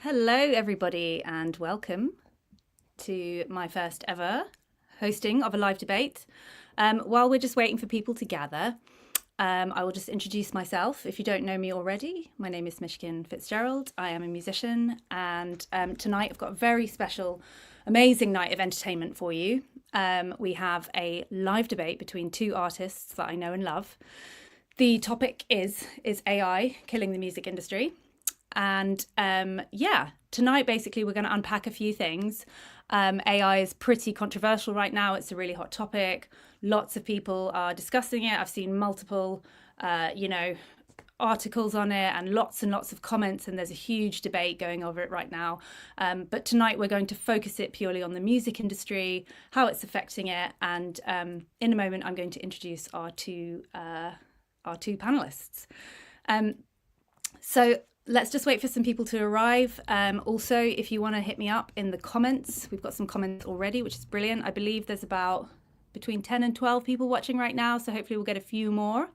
Hello, everybody, and welcome to my first ever hosting of a live debate. While we're just waiting for people to gather, I will just introduce myself. If you don't know me already, my name is Mishkin Fitzgerald. I am a musician, and tonight I've got a very special, amazing night of entertainment for you. We have a live debate between two artists that I know and love. The topic is AI killing the music industry? And tonight basically we're going to unpack a few things. AI is pretty controversial right now. It's a really hot topic. Lots of people are discussing it. I've seen multiple, articles on it and lots of comments, and there's a huge debate going over it right now. But tonight we're going to focus it purely on the music industry, how it's affecting it, and in a moment I'm going to introduce our two panelists. So let's just wait for some people to arrive. Also, if you want to hit me up in the comments, we've got some comments already, which is brilliant. I believe there's about between 10 and 12 people watching right now, so hopefully we'll get a few more.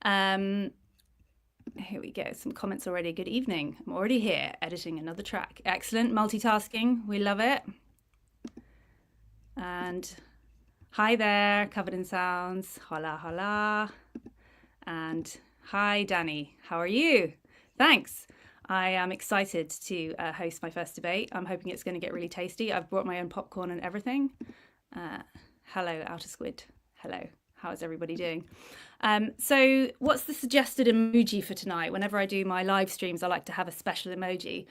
Here we go, some comments already. Good evening. I'm already here editing another track. Excellent, multitasking, we love it. And hi there, covered in sounds. Hola, hola. And hi, Danny, how are you? Thanks. I am excited to host my first debate. I'm hoping it's going to get really tasty. I've brought my own popcorn and everything. Hello, Outer Squid. Hello. How is everybody doing? So what's the suggested emoji for tonight? Whenever I do my live streams, I like to have a special emoji.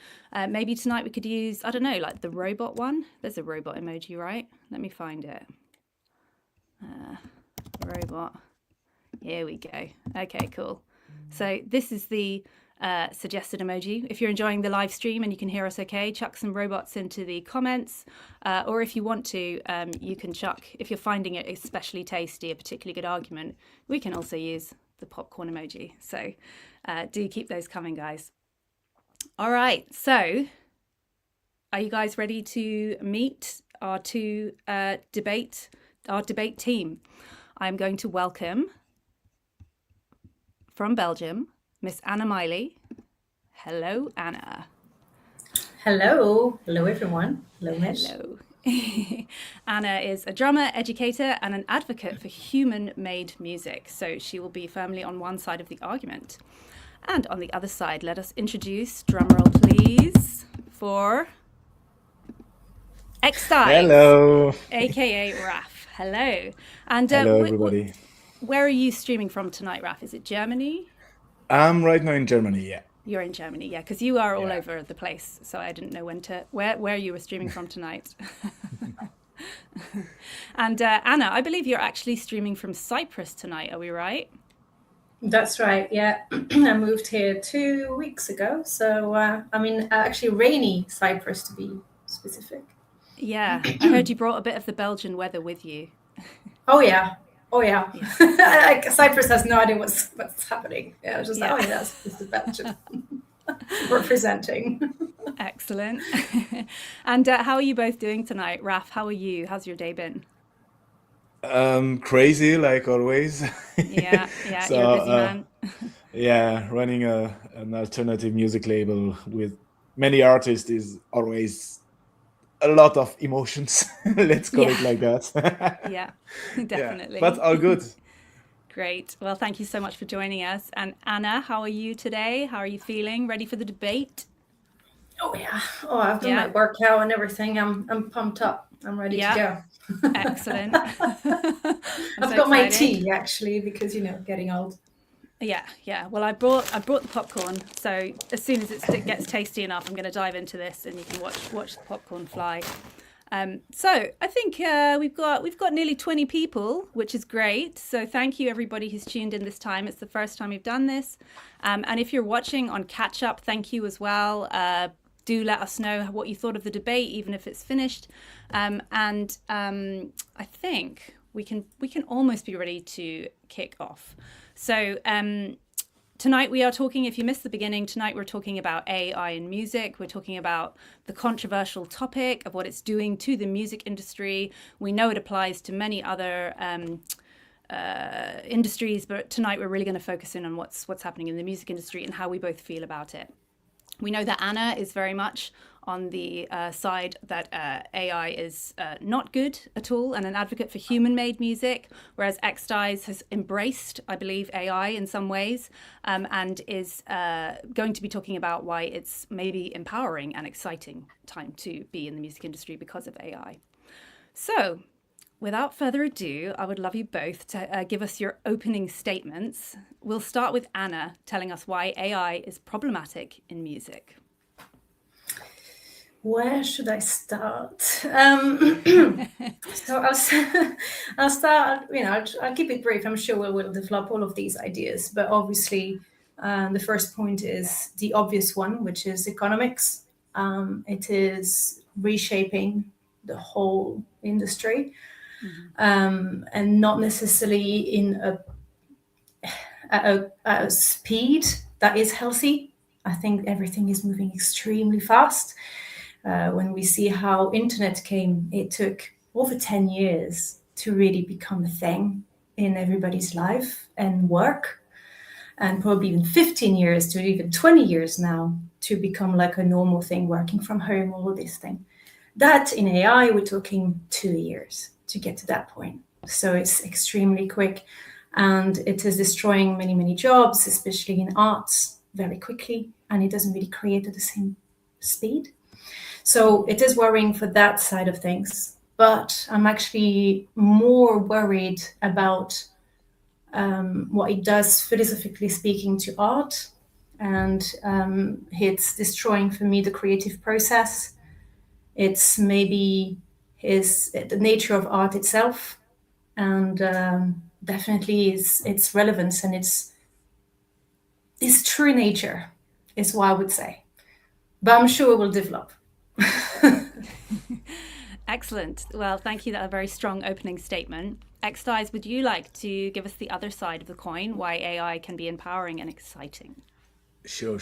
Maybe tonight we could use, I don't know, like the robot one. There's a robot emoji, right? Let me find it. Robot. Here we go. Okay, cool. So this is the suggested emoji. If you're enjoying the live stream and you can hear us okay, chuck some robots into the comments, or if you want to, you can chuck, if you're finding it especially tasty, a particularly good argument, we can also use the popcorn emoji. So do keep those coming, guys. All right, so are you guys ready to meet our debate team? I'm going to welcome from Belgium, Miss Anna Mylee. Hello, Anna. Hello. Hello, everyone. Hello, Mish. Hello. Anna is a drummer, educator, and an advocate for human-made music. So she will be firmly on one side of the argument. And on the other side, let us introduce, drumroll please, for Extize. Hello. AKA Raf. Hello. And hello, everybody. Where are you streaming from tonight, Raf? Is it Germany? I'm right now in Germany, yeah. You're in Germany, yeah, because you are all over the place. So I didn't know where you were streaming from tonight. And Anna, I believe you're actually streaming from Cyprus tonight. Are we right? That's right, yeah. I moved here 2 weeks ago. So, actually rainy Cyprus to be specific. Yeah, I heard you brought a bit of the Belgian weather with you. Oh, yeah. Cyprus has no idea what's happening. Yeah, I was just like, oh, yeah, that's the Belgian representing. Excellent. And how are you both doing tonight? Raf, how are you? How's your day been? Crazy, like always. Yeah, so, you're a busy man. Yeah, running an alternative music label with many artists is always a lot of emotions. Let's call it like that. Yeah, definitely. Yeah, but all good. Great. Well, thank you so much for joining us. And Anna, how are you today? How are you feeling? Ready for the debate? Oh, yeah. Oh, I've done my workout and everything. I'm pumped up. I'm ready to go. Excellent. I've got my tea, actually, because, getting old. Yeah. Well, I brought the popcorn, so as soon as it gets tasty enough, I'm going to dive into this, and you can watch the popcorn fly. So I think we've got nearly 20 people, which is great. So thank you everybody who's tuned in this time. It's the first time we've done this, and if you're watching on catch up, thank you as well. Do let us know what you thought of the debate, even if it's finished. And I think we can almost be ready to kick off. So tonight we are talking, if you missed the beginning, tonight we're talking about AI in music. We're talking about the controversial topic of what it's doing to the music industry. We know it applies to many other industries, but tonight we're really going to focus in on what's happening in the music industry and how we both feel about it. We know that Anna is very much on the side that AI is not good at all and an advocate for human-made music, whereas Extize has embraced, I believe, AI in some ways, and is going to be talking about why it's maybe empowering and exciting time to be in the music industry because of AI. So, without further ado, I would love you both to give us your opening statements. We'll start with Anna telling us why AI is problematic in music. Where should I start? So I'll start. I'll keep it brief. I'm sure we'll develop all of these ideas, but obviously, the first point is the obvious one, which is economics. It is reshaping the whole industry, and not necessarily in a speed that is healthy. I think everything is moving extremely fast. When we see how internet came, it took over 10 years to really become a thing in everybody's life and work, and probably even 15 years to even 20 years now to become like a normal thing, working from home, all of this thing. That in AI, we're talking 2 years to get to that point. So it's extremely quick, and it is destroying many, many jobs, especially in arts, very quickly, and it doesn't really create at the same speed. So it is worrying for that side of things, but I'm actually more worried about what it does philosophically speaking to art, and it's destroying for me the creative process. It's maybe the nature of art itself, and definitely its relevance and its true nature is what I would say. But I'm sure it will develop. Excellent. Well, thank you. That's a very strong opening statement. Extize, would you like to give us the other side of the coin, why AI can be empowering and exciting? Sure.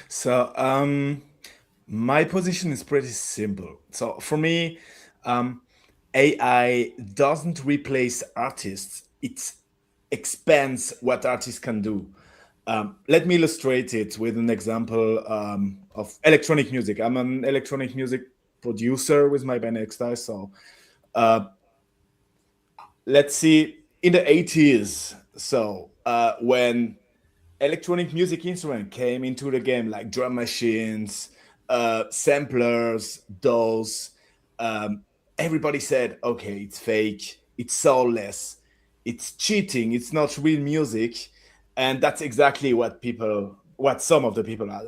So, my position is pretty simple. So, for me, AI doesn't replace artists, it expands what artists can do. Let me illustrate it with an example of electronic music. I'm an electronic music producer with my band Extize. So, let's see, in the 80s, so when electronic music instrument came into the game, like drum machines, samplers, DAWs, everybody said, okay, it's fake, it's soulless, it's cheating, it's not real music. And that's exactly what some of the people are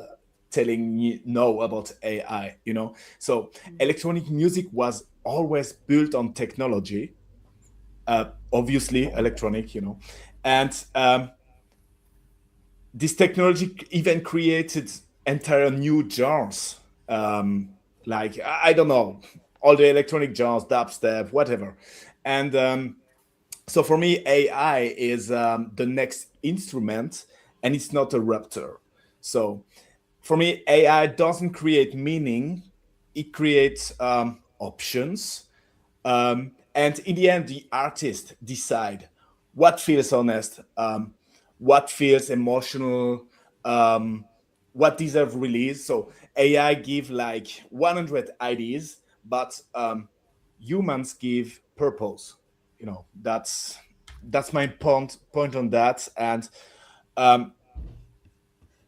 telling you know about AI, you know? So electronic music was always built on technology, obviously electronic, you know, and this technology even created entire new genres, like I don't know, all the electronic genres, dubstep, whatever. And so for me, AI is the next instrument, and it's not a rupture. So for me, AI doesn't create meaning; it creates options. And in the end, the artist decide what feels honest, what feels emotional, what deserve release. So AI give like 100 ideas, but humans give purpose. You know, that's my point on that. And um,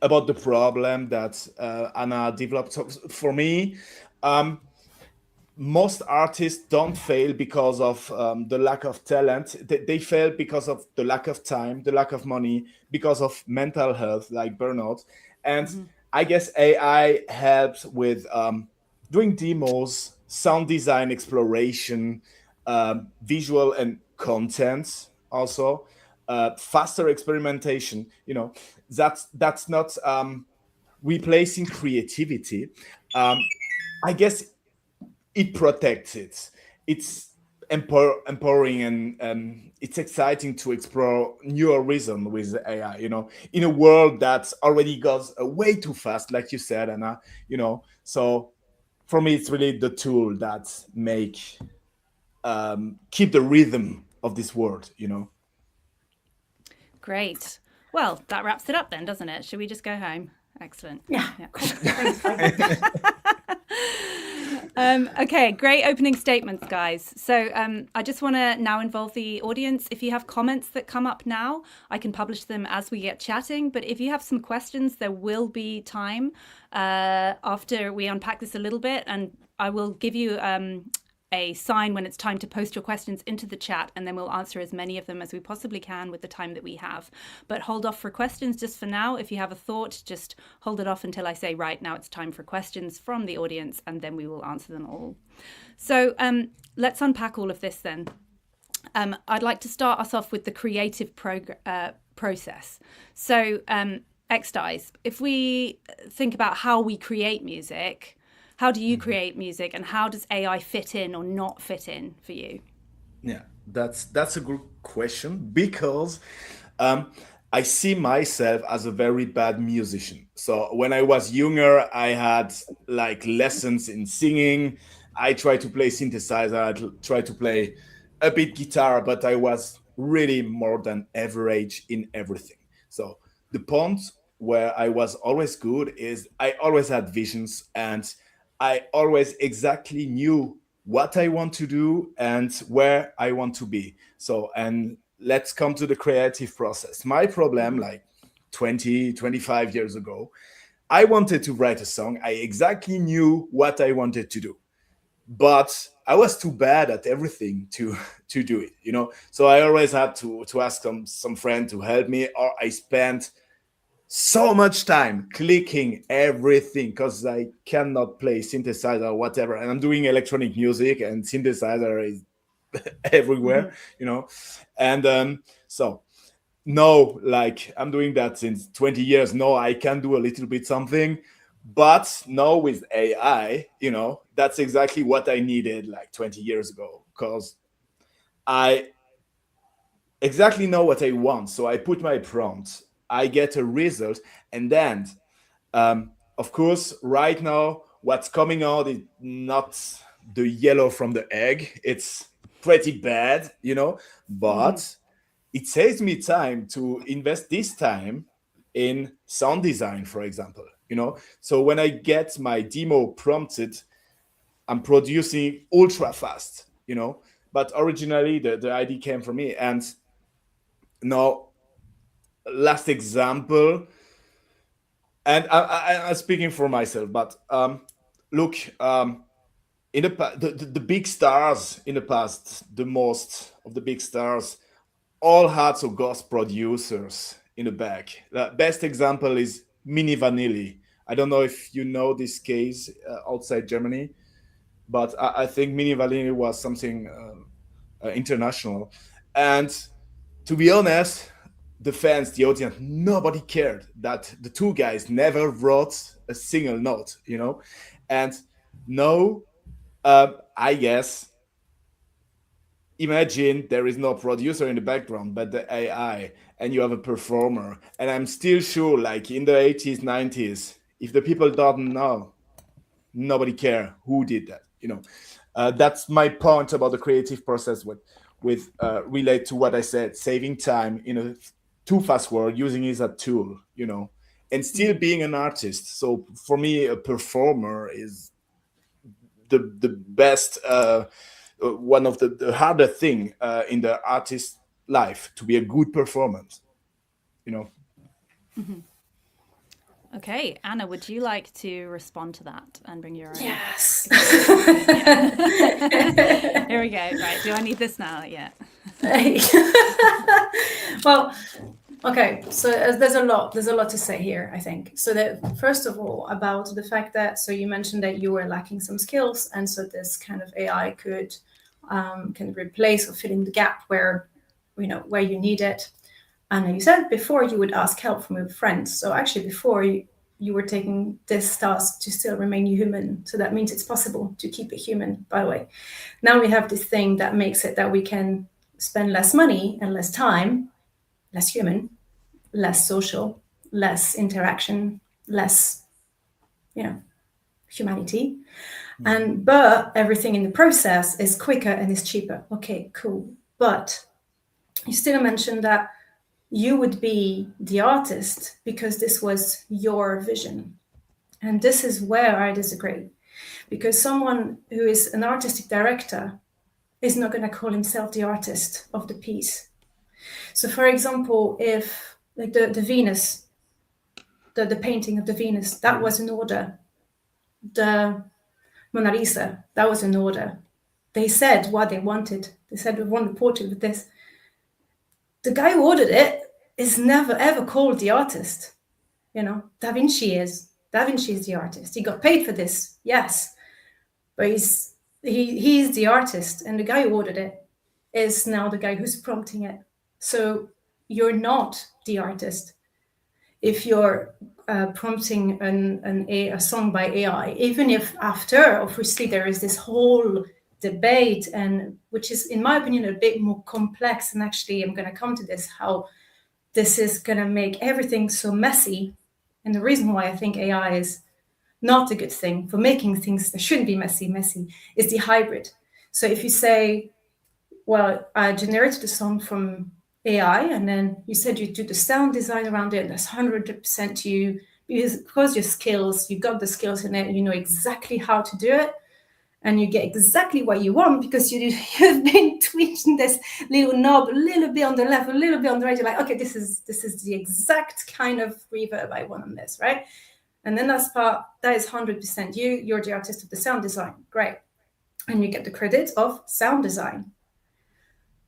about the problem that Anna developed. So for me, most artists don't fail because of the lack of talent. They fail because of the lack of time, the lack of money, because of mental health, like burnout. And I guess AI helps with doing demos, sound design exploration, visual and content also, faster experimentation. You know, that's not replacing creativity. I guess it protects it. It's empowering, and it's exciting to explore new horizon with AI. You know, in a world that already goes way too fast, like you said, Anna. You know, so for me, it's really the tool that make keep the rhythm of this world. You know. Great. Well, that wraps it up then, doesn't it? Should we just go home? Excellent. Yeah. Yeah. Cool. Thanks, Mike. Okay, great opening statements, guys. So I just want to now involve the audience. If you have comments that come up now, I can publish them as we get chatting. But if you have some questions, there will be time after we unpack this a little bit, and I will give you a sign when it's time to post your questions into the chat, and then we'll answer as many of them as we possibly can with the time that we have. But hold off for questions just for now. If you have a thought, just hold it off until I say, right, now it's time for questions from the audience, and then we will answer them all. So let's unpack all of this then. I'd like to start us off with the creative process. So Extize, if we think about how we create music, how do you create music, and how does AI fit in or not fit in for you? Yeah, that's a good question, because I see myself as a very bad musician. So when I was younger, I had like lessons in singing. I tried to play synthesizer, I tried to play a bit guitar, but I was really more than average in everything. So the point where I was always good is I always had visions, and I always exactly knew what I want to do and where I want to be. So, and let's come to the creative process. My problem, like 20, 25 years ago, I wanted to write a song. I exactly knew what I wanted to do, but I was too bad at everything to do it, you know? So I always had to ask some friend to help me, or I spent so much time clicking everything because I cannot play synthesizer or whatever. And I'm doing electronic music, and synthesizer is everywhere, you know. And so no, like I'm doing that since 20 years. No, I can do a little bit something. But now with AI, you know, that's exactly what I needed like 20 years ago, because I exactly know what I want. So I put my prompt, I get a result, and then, of course, right now, what's coming out is not the yellow from the egg. It's pretty bad, you know, but it saves me time to invest this time in sound design, for example, you know. So when I get my demo prompted, I'm producing ultra fast, you know. But originally, the idea came from me. And now, last example, and I'm speaking for myself, but look, in the big stars in the past, the most of the big stars all had so ghost producers in the back. The best example is Mini Vanilli. I don't know if you know this case outside Germany, but I think Mini Vanilli was something international. And to be honest, the fans, the audience, nobody cared that the two guys never wrote a single note, you know. And now, I guess, imagine there is no producer in the background but the AI, and you have a performer. And I'm still sure, like in the 80s, 90s, if the people don't know, nobody care who did that, you know. That's my point about the creative process with relate to what I said, saving time in a too fast world, using it as a tool, you know, and still being an artist. So for me, a performer is the best, one of the harder thing in the artist life, to be a good performance, you know. Okay, Anna, would you like to respond to that and bring your own? Yes. Here we go. Right, do I need this now? Yeah. Well, okay, so there's a lot to say here, I think. So that, first of all, about the fact that, so you mentioned that you were lacking some skills, and so this kind of AI could can replace or fill in the gap where, you know, where you need it. And you said before you would ask help from your friends. So actually before you were taking this task to still remain human. So that means it's possible to keep it human, by the way. Now we have this thing that makes it that we can spend less money and less time, less human, less social, less interaction, less, you know, humanity. But everything in the process is quicker and is cheaper. Okay, cool. But you still mentioned that you would be the artist because this was your vision. And this is where I disagree, because someone who is an artistic director is not going to call himself the artist of the piece. So, for example, if like the Venus, the painting of the Venus, that was an order. The Mona Lisa, that was an order. They said what they wanted. They said, we want the portrait with this. The guy who ordered it is never ever called the artist. You know, Da Vinci is. Da Vinci is the artist. He got paid for this, yes, but he's the artist, and the guy who ordered it is now the guy who's prompting it. So you're not the artist if you're prompting a song by AI, even if after, obviously, there is this whole debate, and which is, in my opinion, a bit more complex. And actually, I'm going to come to this, how this is going to make everything so messy. And the reason why I think AI is not a good thing for making things that shouldn't be messy is the hybrid. So if you say, well, I generated a song from AI, and then you said you do the sound design around it, that's 100% you, because your skills, you've got the skills in it, you know exactly how to do it, and you get exactly what you want because you've been tweaking this little knob a little bit on the left, a little bit on the right. You're like, okay, this is the exact kind of reverb I want on this, right? And then that is 100% you. You're the artist of the sound design. Great. And you get the credit of sound design.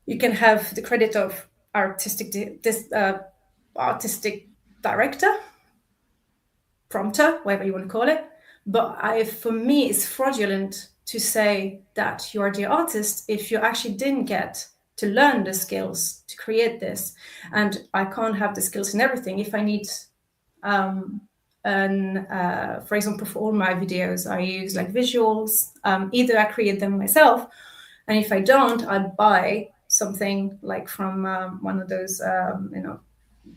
You can have the credit of artistic director, prompter, whatever you want to call it. But for me, it's fraudulent to say that you're the artist if you actually didn't get to learn the skills to create this. And I can't have the skills in everything. If I need, for example, for all my videos, I use like visuals. Either I create them myself, and if I don't, I buy something like from one of those,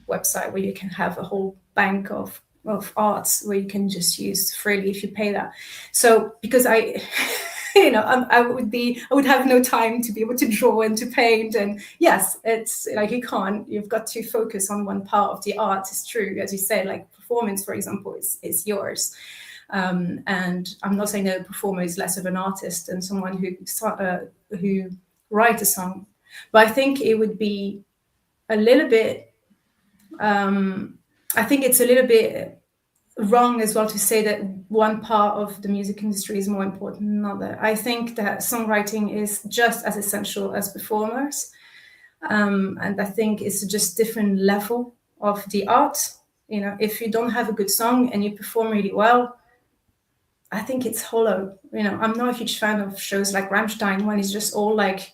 website where you can have a whole bank of arts where you can just use freely if you pay that. So because I would have no time to be able to draw and to paint. And yes, it's like you've got to focus on one part of the art. It's true, as you say, like performance, for example, is yours. And I'm not saying that a performer is less of an artist than someone who writes a song, but I think it would be a little bit, I think it's a little bit wrong as well to say that one part of the music industry is more important than another. I think that songwriting is just as essential as performers. And I think it's just different level of the art. You know, if you don't have a good song and you perform really well, I think it's hollow. You know, I'm not a huge fan of shows like Rammstein when it's just all like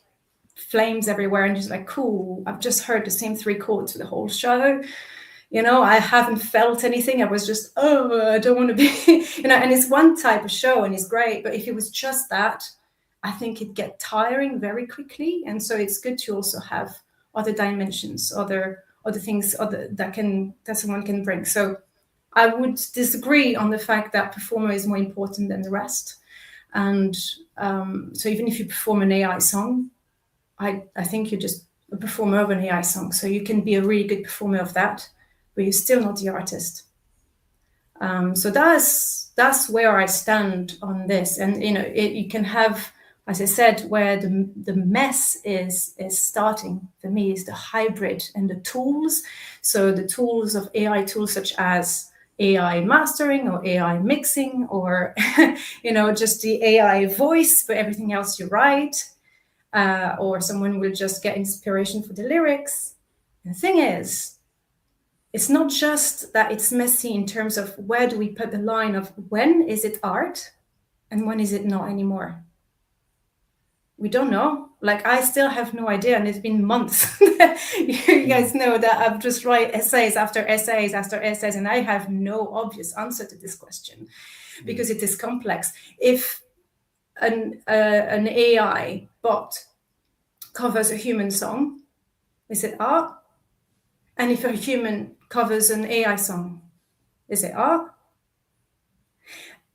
flames everywhere and just like, cool, I've just heard the same 3 chords for the whole show. You know, I haven't felt anything. I was just, I don't want to be, and it's one type of show and it's great. But if it was just that, I think it'd get tiring very quickly. And so it's good to also have other dimensions, other things that someone can bring. So I would disagree on the fact that performer is more important than the rest. And so even if you perform an AI song, I think you're just a performer of an AI song. So you can be a really good performer of that, but you're still not the artist. So that's where I stand on this. And you can have, as I said, where the mess is starting for me is the hybrid and the tools. So the tools of AI tools such as AI mastering or AI mixing, or just the AI voice, but everything else you write. Or someone will just get inspiration for the lyrics. The thing is, it's not just that it's messy in terms of where do we put the line of when is it art and when is it not anymore. We don't know. Like, I still have no idea, and it's been months. You guys know that I've just write essays after essays after essays, and I have no obvious answer to this question because it is complex. If an AI bot covers a human song, is it art? And if a human covers an AI song, is it art?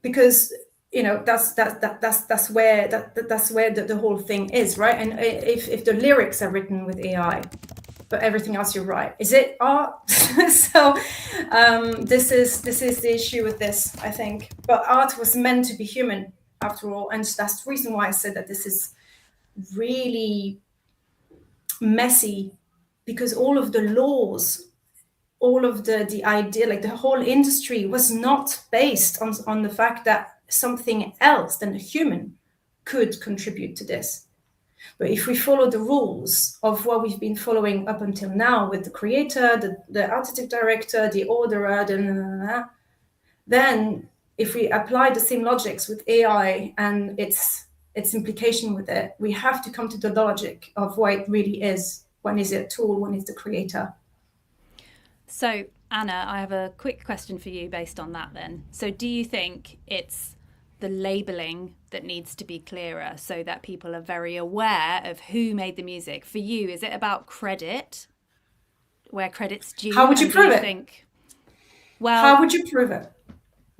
Because that's where the whole thing is, right? And if the lyrics are written with AI, but everything else you're right. Is it art? So this is the issue with this, I think. But art was meant to be human after all, and that's the reason why I said that this is really messy, because all of the laws, all of the idea, like the whole industry was not based on the fact that something else than a human could contribute to this. But if we follow the rules of what we've been following up until now with the creator, the artistic director, the orderer, then if we apply the same logics with AI and its implication with it, we have to come to the logic of what it really is. When is it a tool? When is the creator? So, Anna, I have a quick question for you based on that then. So, do you think it's the labeling that needs to be clearer so that people are very aware of who made the music? For you, is it about credit, where credit's due? How would you prove it? Well, how would you prove it?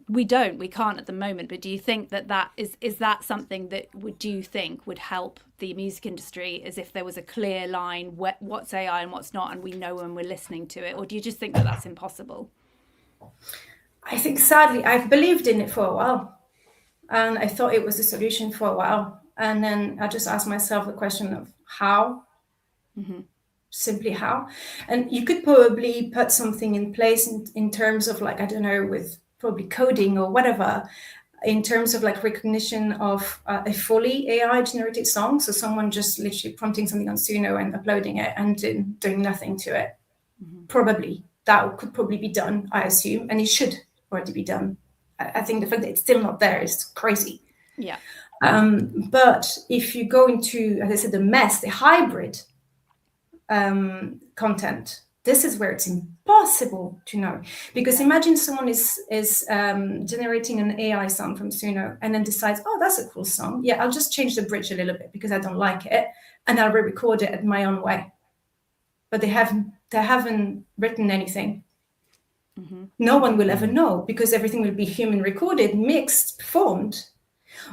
We can't at the moment, but do you think that is that something that do you think would help the music industry, as if there was a clear line what's AI and what's not, and we know when we're listening to it? Or do you just think that that's impossible? I think sadly I've believed in it for a while, and I thought it was a solution for a while, and then I just asked myself the question of how. Simply how. And you could probably put something in place in terms of, like, I don't know, with probably coding or whatever, in terms of like recognition of a fully AI generated song. So someone just literally prompting something on Suno and uploading it and doing nothing to it. Probably that could probably be done, I assume, and it should already be done. I think the fact that it's still not there is crazy. Yeah. But if you go into, as I said, the hybrid content, this is where it's impossible to know, because imagine someone is generating an AI song from Suno and then decides, oh, that's a cool song, yeah, I'll just change the bridge a little bit because I don't like it, and I'll re-record it my own way. But they haven't written anything. No one will ever know, because everything will be human recorded, mixed, performed.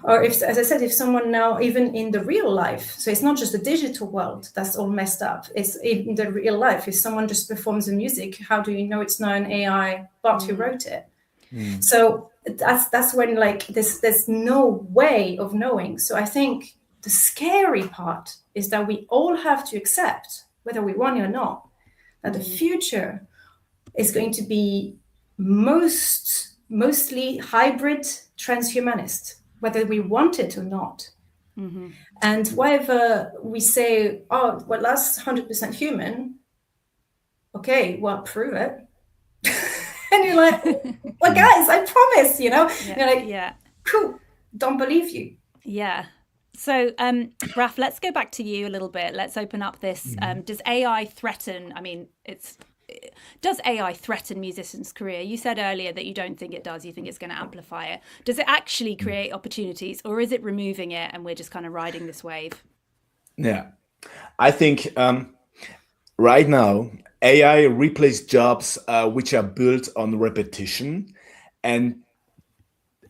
Or if, as I said, if someone now, even in the real life, so it's not just the digital world that's all messed up, it's in the real life, if someone just performs the music, how do you know it's not an AI bot who wrote it? So that's when, like, there's no way of knowing. So I think the scary part is that we all have to accept, whether we want it or not, that the future is going to be mostly hybrid transhumanist, whether we want it or not. And whatever we say, oh, well, that's 100% human. Okay, well, prove it. And you're like, well, guys, I promise, you know. Yeah. You're like, yeah. Cool, don't believe you. Yeah. So, Raf, let's go back to you a little bit. Let's open up this. Does AI threaten? I mean, does AI threaten musicians' career? You said earlier that you don't think it does. You think it's going to amplify it. Does it actually create opportunities, or is it removing it and we're just kind of riding this wave? Yeah, I think right now AI replaces jobs which are built on repetition, and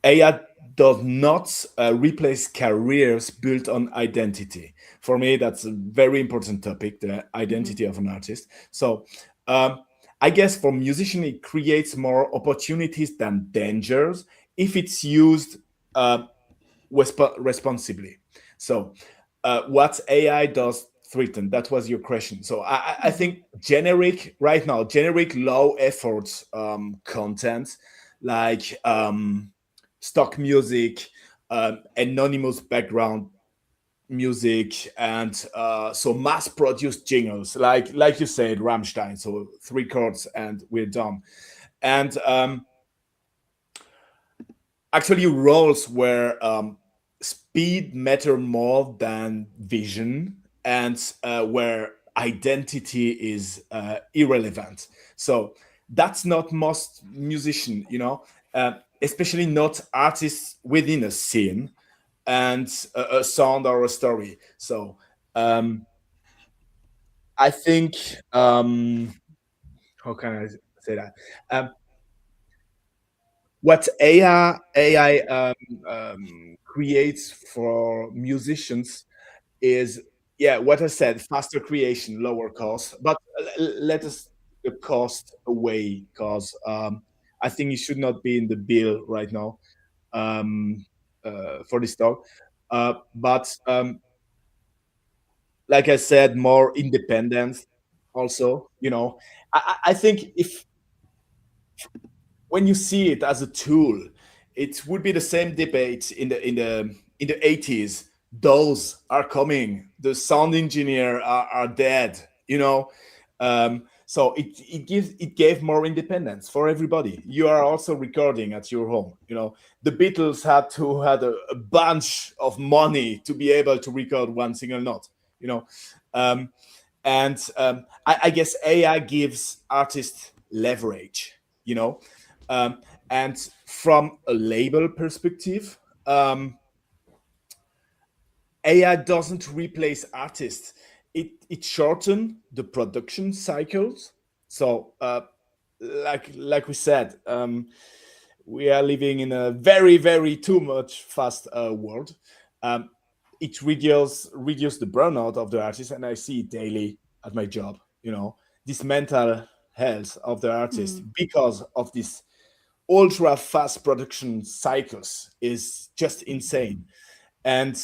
AI does not replace careers built on identity. For me, that's a very important topic, the identity of an artist. So I guess for musicians, it creates more opportunities than dangers if it's used responsibly. So what AI does threaten, that was your question. So I think generic low effort content, like stock music, anonymous background music, and so mass-produced jingles, like you said, Rammstein. So 3 chords and we're done. And actually, roles where speed matter more than vision, and where identity is irrelevant. So that's not most musician, especially not artists within a scene and a sound or a story. So I think, how can I say that? What AI creates for musicians is yeah, what I said, faster creation, lower cost. But let us take the cost away, because I think it should not be in the bill right now, um, for this talk. But like I said, more independence. Also, I think if when you see it as a tool, it would be the same debate in the 80s. Those are coming. The sound engineer are dead. So it gave more independence for everybody. You are also recording at your home. The Beatles had a bunch of money to be able to record one single note. You know, um, and I guess AI gives artists leverage. You know, um, and from a label perspective, AI doesn't replace artists. It shortens the production cycles. So, like we said, we are living in a very, very too much fast world. Um, it reduce the burnout of the artist, and I see it daily at my job. This mental health of the artist because of this ultra fast production cycles is just insane. And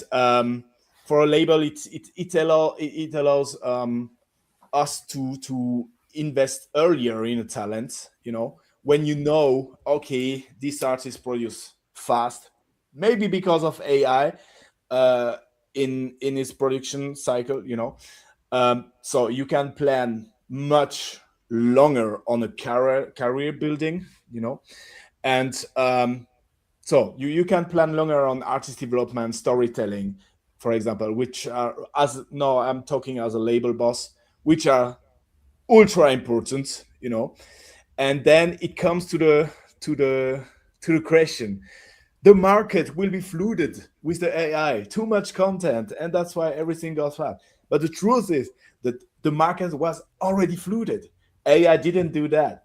for a label, it allows us to invest earlier in a talent. When okay, this artist produce fast, maybe because of AI uh, in his production cycle. So you can plan much longer on a career building. And so you can plan longer on artist development, storytelling, for example, which are, as no, I'm talking as a label boss, which are ultra important. And then it comes to the to the question: the market will be flooded with the AI, too much content, and that's why everything goes fast. But the truth is that the market was already flooded. AI didn't do that.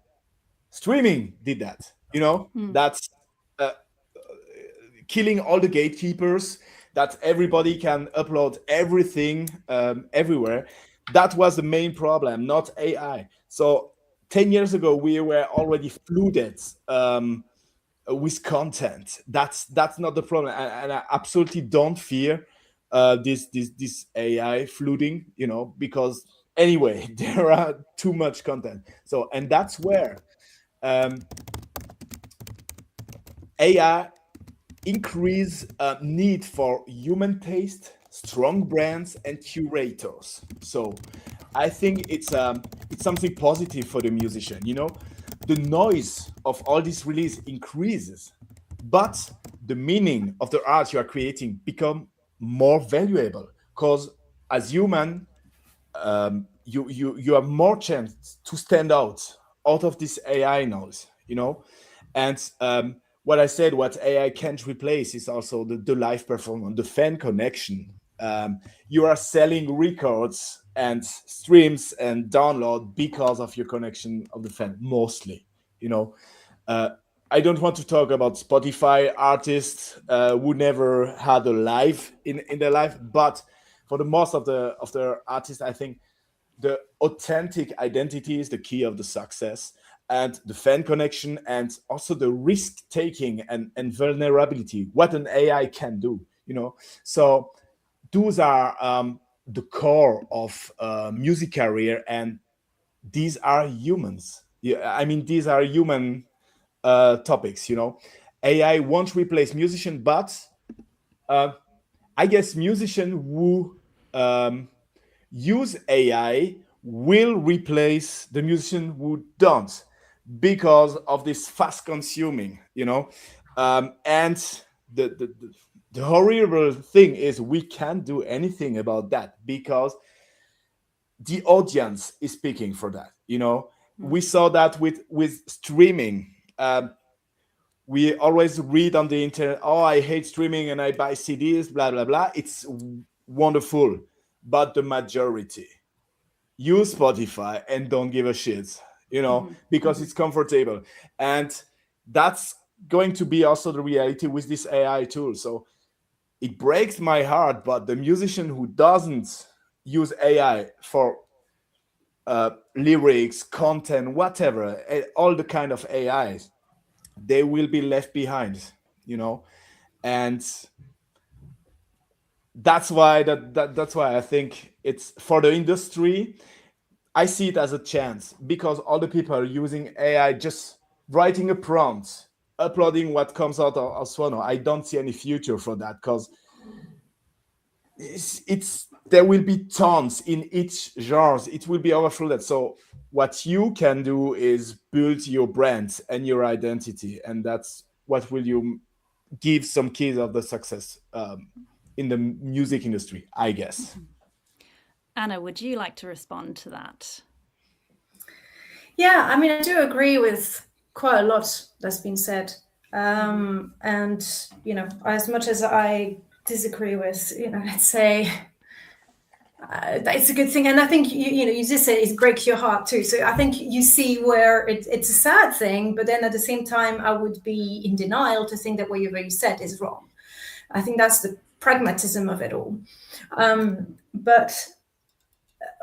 Streaming did that. That's uh, killing all the gatekeepers, that everybody can upload everything everywhere. That was the main problem, not AI. So 10 years ago, we were already flooded with content. That's not the problem. And I absolutely don't fear this AI flooding, because anyway, there are too much content. So, and that's where um, AI increase need for human taste, strong brands, and curators. So I think it's something positive for the musician. The noise of all this release increases, but the meaning of the art you are creating become more valuable, because as human, you have more chance to stand out of this AI noise. And what I said, what AI can't replace is also the live performance, the fan connection. You are selling records and streams and download because of your connection of the fan, mostly. You know, uh, I don't want to talk about Spotify artists who never had a live in their life, but for the most of the artists, I think the authentic identity is the key of the success, and the fan connection, and also the risk taking and vulnerability, what an AI can do. So those are the core of music career, and these are humans. Yeah, I mean, these are human topics. AI won't replace musician, but uh, I guess musician who use AI will replace the musician who don't, because of this fast consuming. And the horrible thing is we can't do anything about that, because the audience is speaking for that. We saw that with streaming. We always read on the internet, oh, I hate streaming and I buy CDs, blah blah blah. It's wonderful, but the majority use Spotify and don't give a shit, because it's comfortable. And that's going to be also the reality with this AI tool. So it breaks my heart, but the musician who doesn't use AI for lyrics, content, whatever, all the kind of AIs, they will be left behind, and that's why that's why I think it's for the industry. I see it as a chance because all the people are using AI, just writing a prompt, uploading what comes out of Sono. I don't see any future for that because it's there will be tons in each genre. It will be overflowed. So what you can do is build your brand and your identity, and that's what will you give some keys of the success in the music industry, I guess. Anna, would you like to respond to that? Yeah, I mean, I do agree with quite a lot that's been said. And, as much as I disagree with, let's say, it's a good thing. And I think, you just said it breaks your heart too. So I think you see where it's a sad thing, but then at the same time, I would be in denial to think that whatever you said is wrong. I think that's the pragmatism of it all.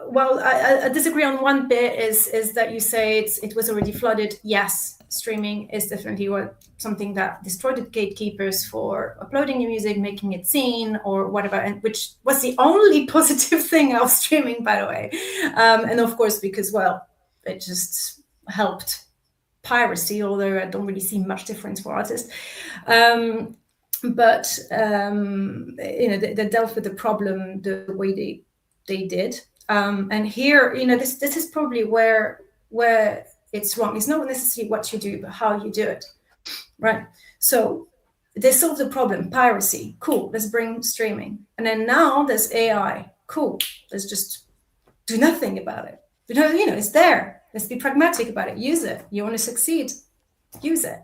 Well, I disagree on one bit is that you say it was already flooded. Yes, streaming is definitely something that destroyed the gatekeepers for uploading your music, making it seen or whatever, and which was the only positive thing of streaming, by the way. And of course, because, well, it just helped piracy, although I don't really see much difference for artists. But they dealt with the problem the way they did. And here, this is probably where it's wrong. It's not necessarily what you do, but how you do it, right? So they solved the problem, piracy. Cool, let's bring streaming. And then now there's AI. Cool, let's just do nothing about it. It's there. Let's be pragmatic about it. Use it. You want to succeed, use it.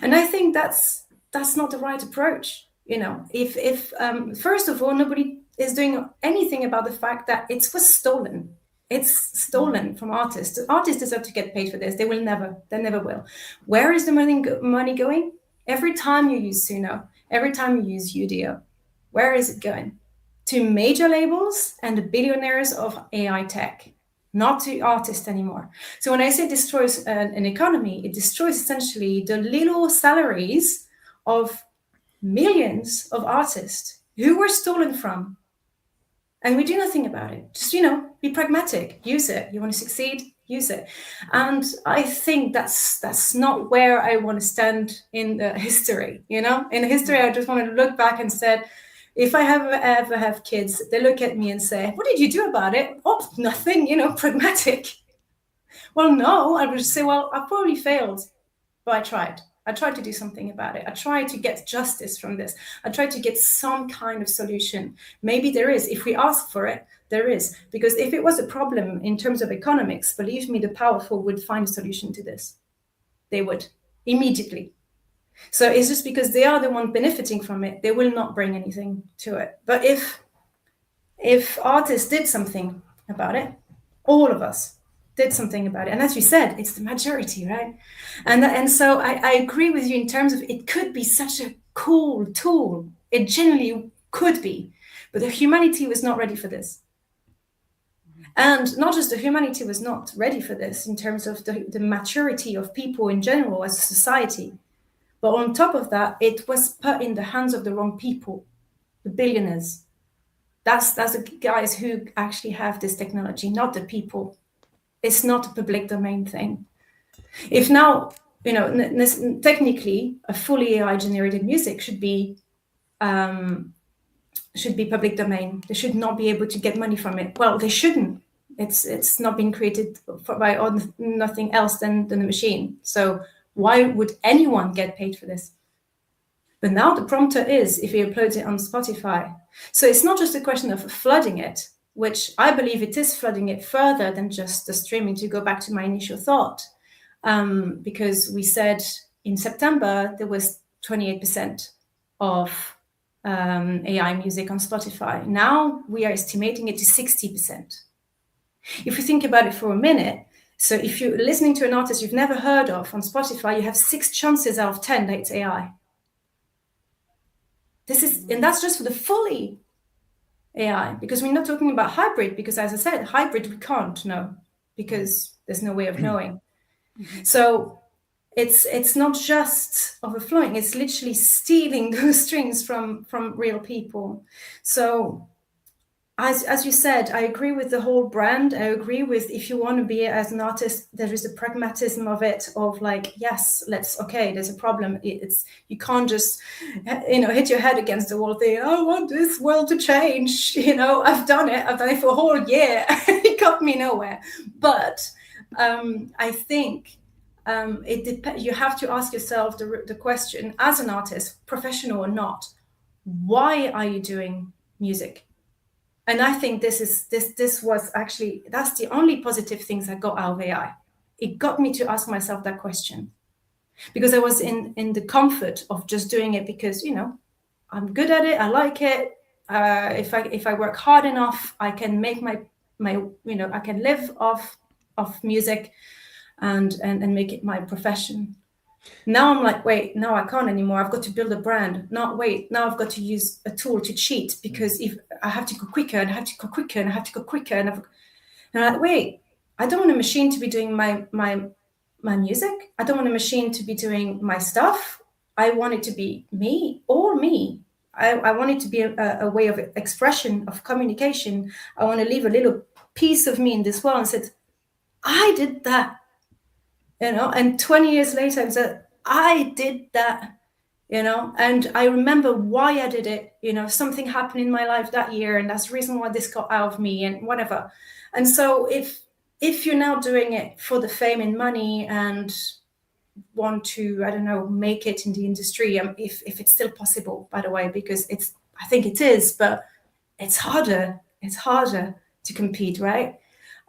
And I think that's not the right approach. If first of all, nobody is doing anything about the fact that it was stolen. It's stolen from artists. Artists deserve to get paid for this. They never will. Where is the money going? Every time you use Suno, every time you use Udio, where is it going? To major labels and the billionaires of AI tech, not to artists anymore. So when I say destroys an economy, it destroys essentially the little salaries of millions of artists who were stolen from. And we do nothing about it. Just, be pragmatic, use it. You want to succeed, use it. And I think that's not where I want to stand in the history, In history, I just want to look back and said, if I ever have kids, they look at me and say, what did you do about it? Oh, nothing, pragmatic. Well, no, I would just say, well, I probably failed, but I tried. I tried to do something about it. I tried to get justice from this. I tried to get some kind of solution. Maybe there is. If we ask for it, there is. Because if it was a problem in terms of economics, believe me, the powerful would find a solution to this. They would, immediately. So it's just because they are the one benefiting from it, they will not bring anything to it. But if artists did something about it, all of us did something about it. And as you said, it's the majority, right? And so I agree with you in terms of it could be such a cool tool. It genuinely could be. But the humanity was not ready for this. And not just the humanity was not ready for this in terms of the maturity of people in general as a society. But on top of that, it was put in the hands of the wrong people, the billionaires. That's the guys who actually have this technology, not the people. It's not a public domain thing. If now, technically, a fully AI-generated music should be public domain. They should not be able to get money from it. Well, they shouldn't. It's not been created by nothing else than the machine. So why would anyone get paid for this? But now the prompter is if he uploads it on Spotify. So it's not just a question of flooding it, which I believe it is flooding it further than just the streaming, to go back to my initial thought. Because we said in September, there was 28% of AI music on Spotify. Now we are estimating it to 60%. If you think about it for a minute, so if you're listening to an artist you've never heard of on Spotify, you have 6 chances out of 10 that it's AI. And that's just for the fully AI, because we're not talking about hybrid, because as I said, hybrid we can't know, because there's no way of knowing. So it's not just overflowing, it's literally stealing those strings from real people. So as you said, I agree with the whole brand. I agree with, if you want to be as an artist, there is a pragmatism of it, of like, yes, okay, there's a problem. It's, you can't just, hit your head against the wall thinking, I want this world to change. I've done it for a whole year. It got me nowhere. But I think you have to ask yourself the question, as an artist, professional or not, why are you doing music? And I think this was actually, that's the only positive things I got out of AI. It got me to ask myself that question, because I was in the comfort of just doing it because, I'm good at it. I like it. If I work hard enough, I can make my I can live off music and make it my profession. Now I'm like, wait, no, I can't anymore. I've got to build a brand. Now I've got to use a tool to cheat, because if I have to go quicker and I have to go quicker and I have to go quicker and I'm like, wait, I don't want a machine to be doing my music. I don't want a machine to be doing my stuff. I want it to be me. I want it to be a way of expression, of communication. I want to leave a little piece of me in this world and said, I did that. And 20 years later, I said, I did that, and I remember why I did it. Something happened in my life that year, and that's the reason why this got out of me, and whatever. And so if you're now doing it for the fame and money and want to, I don't know, make it in the industry, if it's still possible, by the way, because I think it is, but it's harder to compete, right?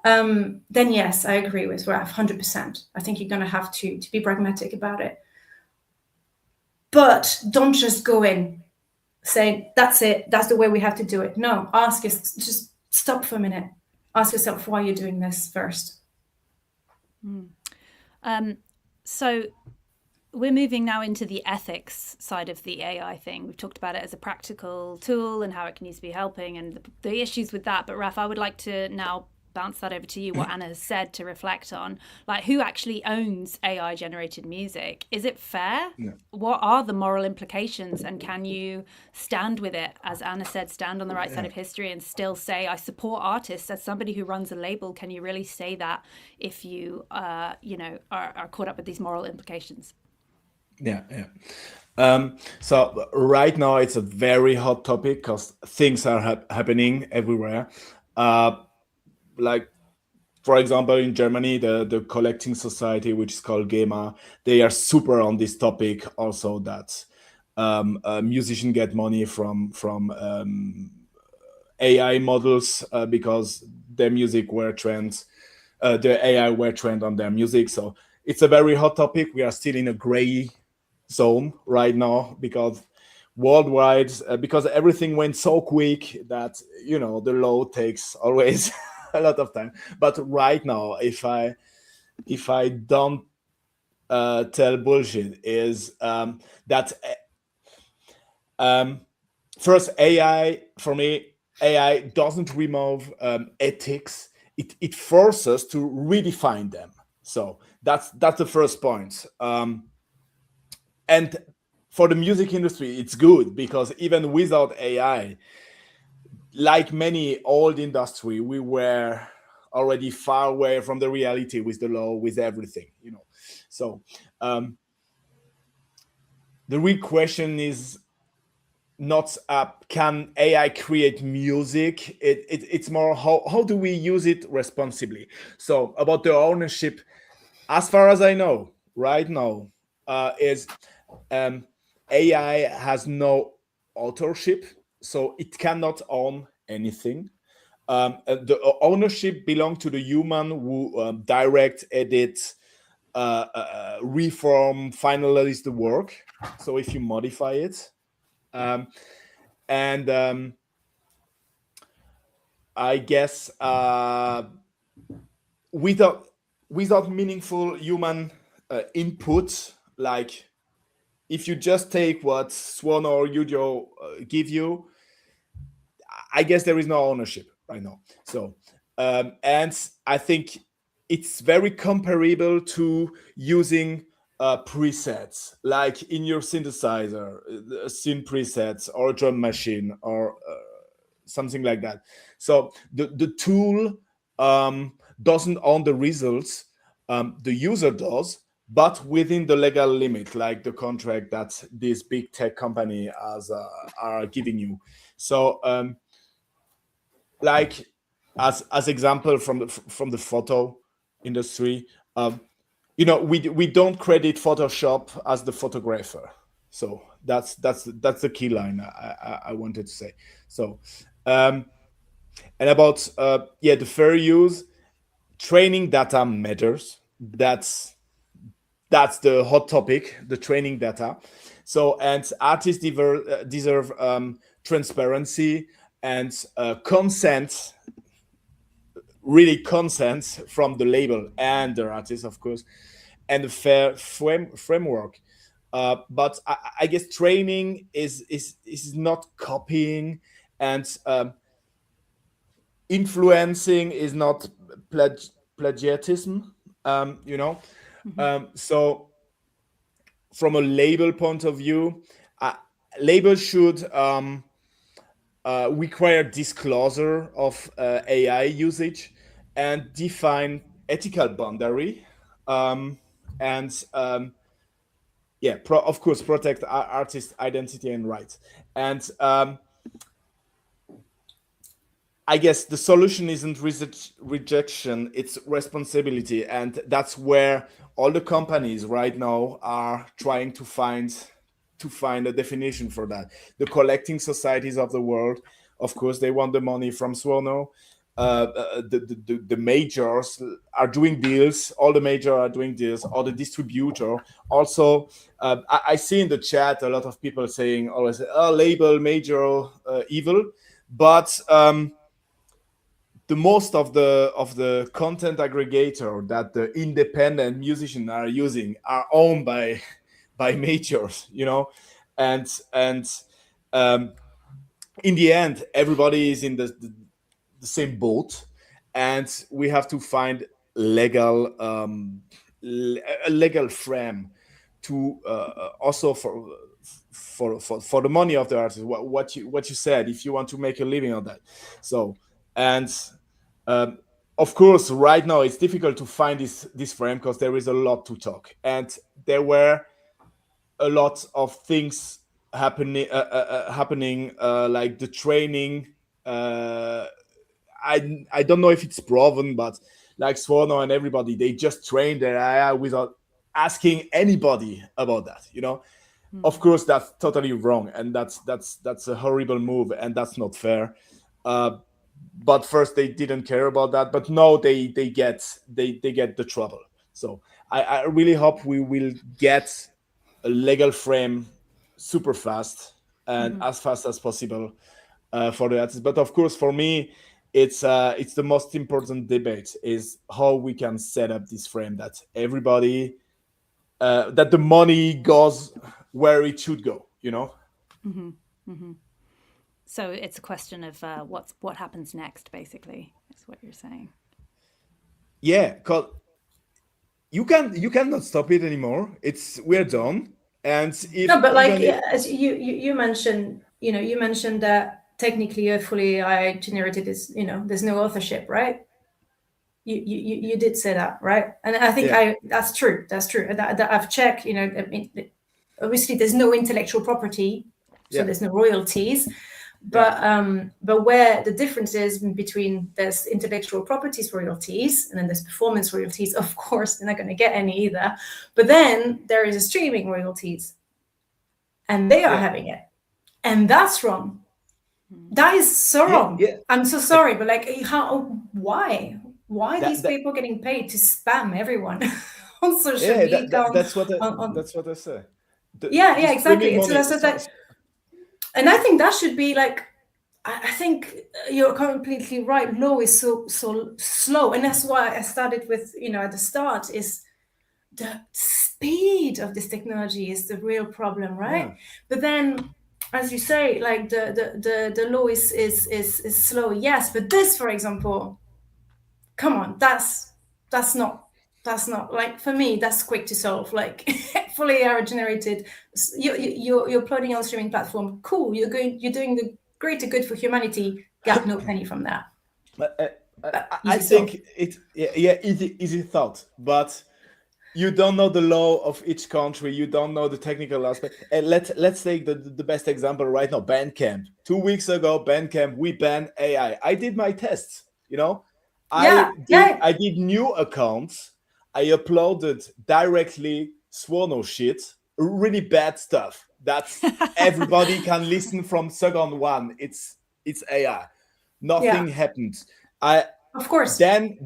Then yes, I agree with Raf 100%. I think you're going to have to be pragmatic about it. But don't just go in saying, that's it, that's the way we have to do it. No, just stop for a minute. Ask yourself why you're doing this first. So we're moving now into the ethics side of the AI thing. We've talked about it as a practical tool and how it can use to be helping and the issues with that. But Raf, I would like to now bounce that over to you, what Anna has said, to reflect on, like, who actually owns AI generated music? Is it fair? Yeah. What are the moral implications, and can you stand with it, as Anna said, stand on the right side of history and still say, I support artists? As somebody who runs a label, can you really say that if you are caught up with these moral implications? Yeah. So right now it's a very hot topic because things are happening everywhere. Like, for example, in Germany, the collecting society, which is called GEMA, they are super on this topic also, that musicians get money from AI models because their music were trained, the AI were trained on their music. So it's a very hot topic. We are still in a gray zone right now because worldwide, because everything went so quick that, the law takes always a lot of time. But right now, if I don't tell bullshit, is that first, AI, for me, AI doesn't remove ethics. It forces to redefine them. So that's the first point. And for the music industry, it's good because even without AI, like many old industry, we were already far away from the reality with the law, with everything, So the real question is not can AI create music? It's more how do we use it responsibly? So about the ownership, as far as I know, right now, is AI has no authorship, so it cannot own anything. The ownership belongs to the human who direct, edit, reform, finalize the work. So if you modify it, and I guess without meaningful human input, like if you just take what Swan or Udio give you, I guess there is no ownership right now. So and I think it's very comparable to using presets like in your synthesizer, synth presets or a drum machine or something like that. So the tool doesn't own the results, the user does, but within the legal limit, like the contract that this big tech company are giving you. So like as example from the photo industry, we don't credit Photoshop as the photographer. So that's the key line I wanted to say. So and about the fair use, training data matters. That's the hot topic, the training data. So and artists deserve transparency and consent, really consent from the label and the artist, of course, and a fair framework. But I guess training is not copying, and influencing is not plagiarism. You know, so from a label point of view, labels should require disclosure of AI usage and define ethical boundary, and of course, protect artist identity and rights. And I guess the solution isn't rejection, it's responsibility. And that's where all the companies right now are trying to find a definition for that. The collecting societies of the world, of course, they want the money from Swarno. The majors are doing deals. All the majors are doing deals. Or the distributor. Also, I see in the chat a lot of people saying always, "Oh, label major evil," but the most of the content aggregator that the independent musicians are using are owned by majors, and in the end, everybody is in the same boat, and we have to find legal a legal frame to also for the money of the artist. What you said, if you want to make a living on that. So and of course, right now it's difficult to find this frame because there is a lot to talk, and there were a lot of things happening, like the training. I don't know if it's proven, but like Swarno and everybody, they just train their AI without asking anybody about that. Of course, that's totally wrong, and that's a horrible move, and that's not fair. But first they didn't care about that, but now they get the trouble. So I really hope we will get a legal frame super fast and as fast as possible for the artists. But of course, for me, it's the most important debate is how we can set up this frame that everybody that the money goes where it should go. So it's a question of what happens next, basically, is what you're saying. Yeah, because you cannot stop it anymore. We're done. And if no, but as you mentioned, you mentioned that technically a fully AI generated is, there's no authorship, right? You did say that, right? And I think that's true. That's true. That I've checked. I mean, obviously there's no intellectual property, so there's no royalties. But where the difference is between there's intellectual properties royalties and then there's performance royalties, of course they're not going to get any either. But then there is a streaming royalties, and they are having it, and that's wrong. That is so wrong. I'm so sorry, but why these people getting paid to spam everyone on social media? That's what I say. Exactly. And I think that should be I think you're completely right. Law is so slow, and that's why I started with at the start is the speed of this technology is the real problem, right? But then as you say, like the law is slow, yes, but this, for example, come on, that's not like, for me, that's quick to solve. Like fully AI generated, you're uploading on a streaming platform, cool, you're doing the greater good for humanity, got no penny from that. I think it, easy thought, but you don't know the law of each country. You don't know the technical aspect. And let's take the best example right now, Bandcamp. 2 weeks ago, Bandcamp, we banned AI. I did my tests, I did new accounts. I uploaded directly Swono shit, really bad stuff that everybody can listen from second one. It's AI. Nothing happened. Of course. Then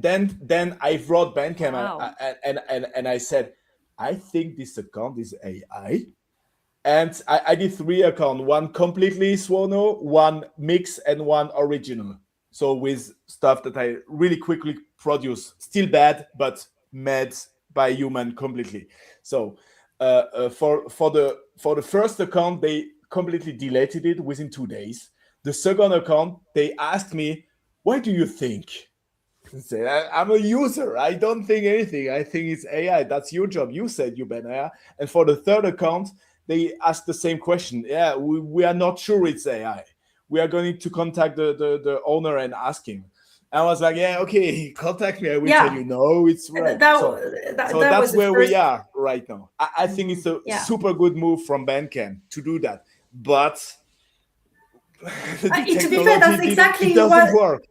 I wrote Bandcamp. Wow. and I said, I think this account is AI. And I did 3 accounts, one completely Swono, one mix, and one original. So with stuff that I really quickly produce, still bad, but made by human completely. So for the first account, they completely deleted it within 2 days. The second account, they asked me, what do you think? I'm a user. I don't think anything. I think it's AI. That's your job. You said you ban AI. And for the third account, they asked the same question. Yeah, we are not sure it's AI. We are going to contact the owner and ask him. I was like, yeah, okay, contact me. I will tell you, no, it's right. So that's where we are right now. I think it's a super good move from Bandcamp to do that. But to be fair, that's exactly it doesn't work.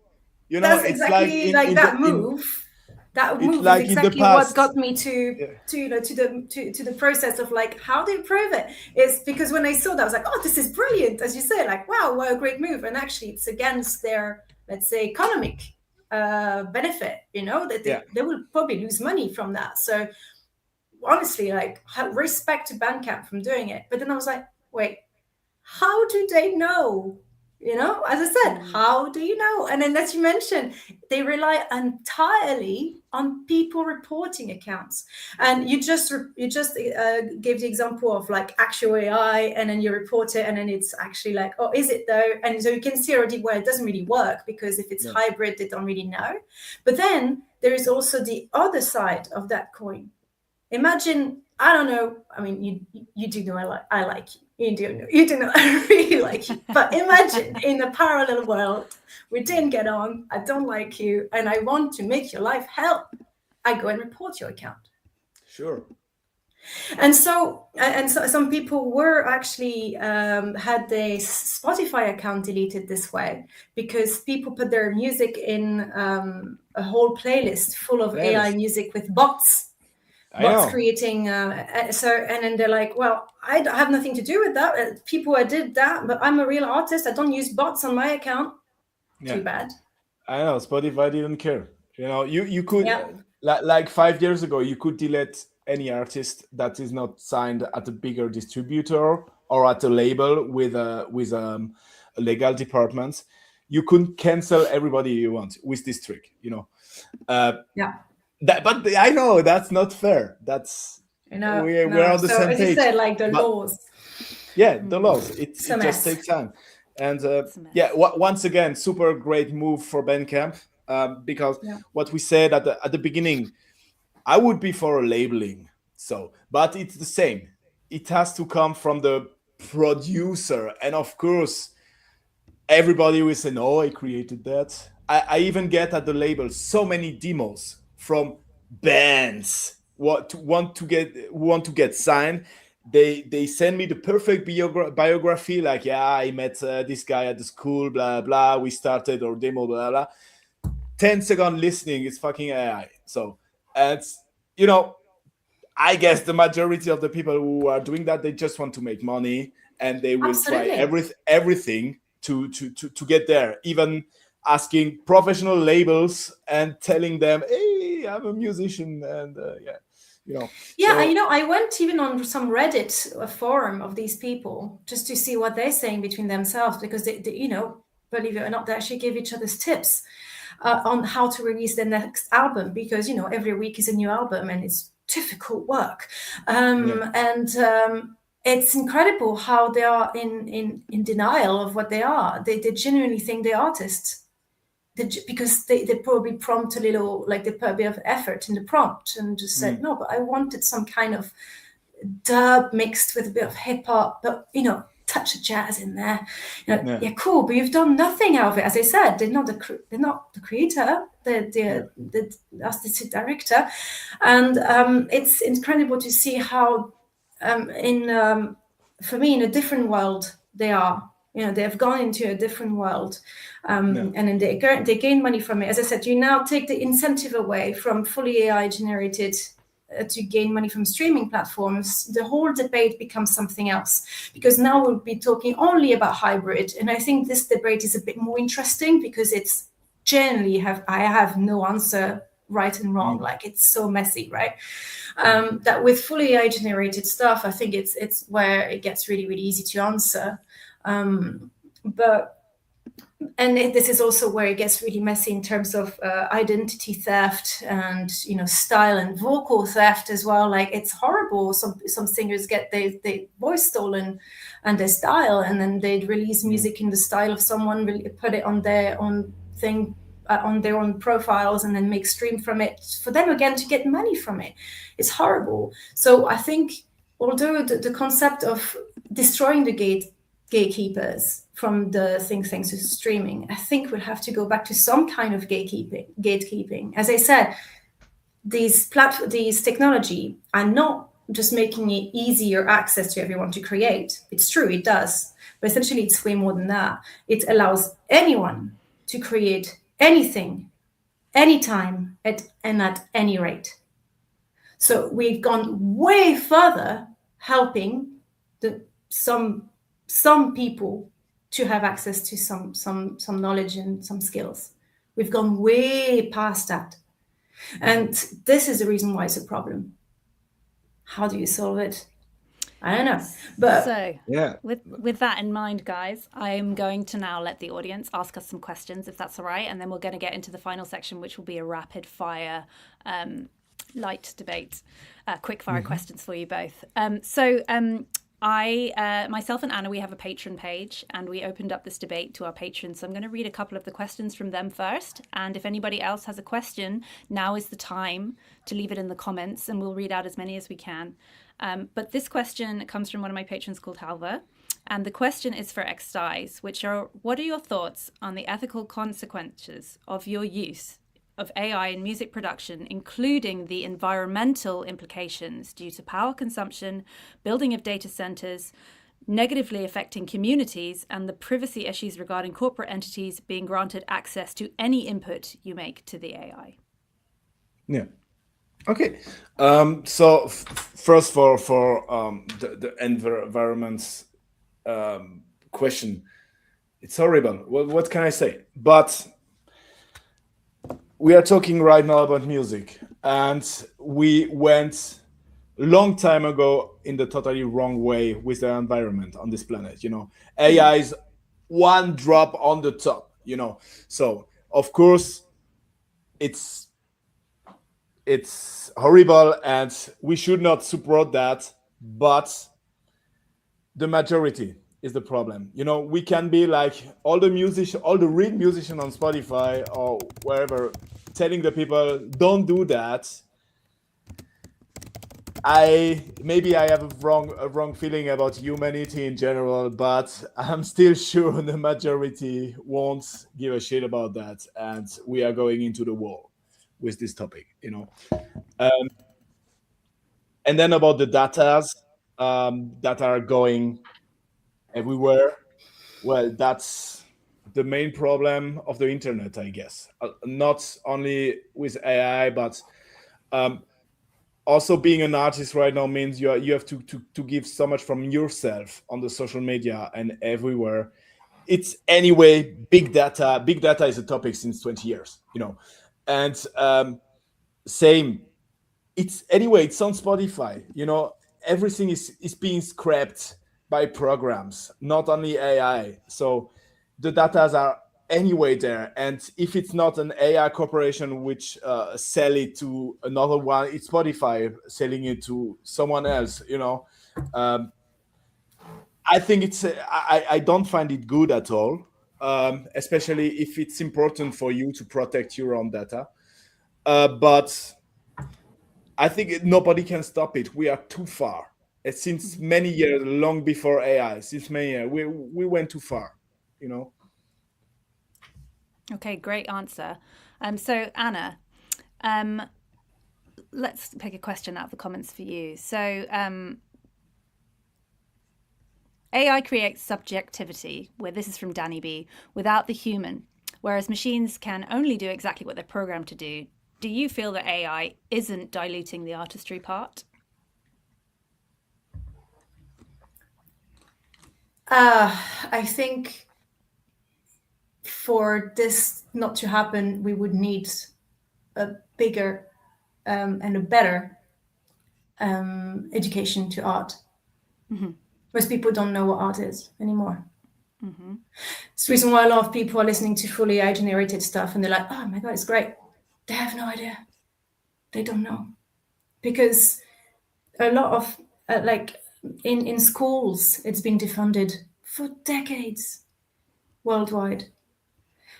That's exactly like that move. That move is exactly what got me to the process of like, how do you prove it? It's because when I saw that, I was like, oh, this is brilliant, as you say, like, wow, what a great move. And actually, it's against their, let's say, economic benefit. That they will probably lose money from that. So honestly, like, respect to Bandcamp from doing it. But then I was like, wait, how do they know? As I said, how do you know? And then, as you mentioned, they rely entirely on people reporting accounts. And you just gave the example of like actual AI, and then you report it, and then it's actually like, oh, is it though? And so you can see already where it doesn't really work, because if it's hybrid, they don't really know. But then there is also the other side of that coin. Imagine, I don't know. I mean, you do know I like you. You do know I really like you. But imagine in a parallel world, we didn't get on. I don't like you, and I want to make your life hell. I go and report your account. Sure. And so some people were actually had their Spotify account deleted this way, because people put their music in a whole playlist full of AI music with bots. Bots creating and then they're like, well, I have nothing to do with that. People did that, but I'm a real artist. I don't use bots on my account. Too bad. I know, Spotify didn't care. You could like 5 years ago, you could delete any artist that is not signed at a bigger distributor or at a label with a legal department. You could cancel everybody you want with this trick. But I know that's not fair. That's we're on the same page. As you said, like the laws. Yeah, the laws. It just takes time. And once again, super great move for Bandcamp, because what we said at the beginning, I would be for a labeling. But it's the same. It has to come from the producer, and of course, everybody will say, "No, I created that." I even get at the label so many demos from bands who want to get signed. They send me the perfect biography, like, I met this guy at the school, blah blah, we started our demo, blah blah. 10-second listening is fucking AI. So it's I guess the majority of the people who are doing that, they just want to make money, and they will try everything to get there, even asking professional labels and telling them, hey, I'm a musician, and I went even on some Reddit forum of these people just to see what they're saying between themselves, because they believe it or not, they actually give each other's tips on how to release their next album, because every week is a new album and it's difficult work, and it's incredible how they are in denial of what they are. They genuinely think they're artists. Because they probably prompt a little, like they put a bit of effort in the prompt and just said, no, but I wanted some kind of dub mixed with a bit of hip hop, but touch of jazz in there. Yeah, cool. But you've done nothing out of it. As I said, they're not the creator. They're the artistic director, and it's incredible to see how for me in a different world they are. They've gone into a different world, and then they gain money from it. As I said, you now take the incentive away from fully AI generated to gain money from streaming platforms. The whole debate becomes something else, because now we'll be talking only about hybrid. And I think this debate is a bit more interesting because it's generally I have no answer right and wrong. Like it's so messy, right? That with fully AI generated stuff, I think it's where it gets really, really easy to answer. This is also where it gets really messy in terms of identity theft and style and vocal theft as well. Like it's horrible. Some singers get their voice stolen and their style, and then they'd release music in the style of someone, put it on their own thing, on their own profiles, and then make stream from it for them again to get money from it. It's horrible. So I think although the concept of destroying the gatekeepers from the thanks to streaming, I think we'll have to go back to some kind of gatekeeping. As I said, these technology are not just making it easier access to everyone to create. It's true, it does, but essentially it's way more than that. It allows anyone to create anything, anytime, at any rate. So we've gone way further helping some people to have access to some knowledge and some skills. We've gone way past that. And this is the reason why it's a problem. How do you solve it? I don't know. But so with that in mind, guys, I'm going to now let the audience ask us some questions, if that's all right. And then we're going to get into the final section, which will be a rapid fire light debate, quick fire questions for you both. I, myself and Anna, we have a patron page, and we opened up this debate to our patrons. So I'm going to read a couple of the questions from them first. And if anybody else has a question, now is the time to leave it in the comments, and we'll read out as many as we can. But this question comes from one of my patrons called Halva. And the question is for Extize, which are, what are your thoughts on the ethical consequences of your use of AI in music production, including the environmental implications due to power consumption, building of data centers, negatively affecting communities, and the privacy issues regarding corporate entities being granted access to any input you make to the AI? Yeah. Okay. So first for the environment's question, it's horrible. What can I say? But we are talking right now about music, and we went long time ago in the totally wrong way with the environment on this planet. AI is one drop on the top. So of course it's horrible, and we should not support that. But the majority is the problem. We can be like all the real musicians on Spotify or wherever, telling the people don't do that. Maybe I have a wrong feeling about humanity in general, but I'm still sure the majority won't give a shit about that, and we are going into the war with this topic. And then about the data that are going everywhere. Well, that's the main problem of the internet, I guess. Not only with AI, but also being an artist right now means you have to give so much from yourself on the social media and everywhere. It's anyway big data. Big data is a topic since 20 years, and same. It's on Spotify. Everything is being scrapped by programs, not only AI. So the data are anyway there, and if it's not an AI corporation which sell it to another one, it's Spotify selling it to someone else. I think I don't find it good at all, especially if it's important for you to protect your own data. But I think nobody can stop it. We are too far. Since many years, long before AI, since many years, we went too far, you know. Okay, great answer. So Anna, let's pick a question out of the comments for you. So AI creates subjectivity, where this is from Danny B, without the human, whereas machines can only do exactly what they're programmed to do. Do you feel that AI isn't diluting the artistry part? I think for this not to happen, we would need a bigger and a better education to art. Most people don't know what art is anymore. It's the reason why a lot of people are listening to fully AI generated stuff and they're like, oh my God, it's great. They have no idea. They don't know. Because a lot of, like in schools, it's been defunded for decades worldwide.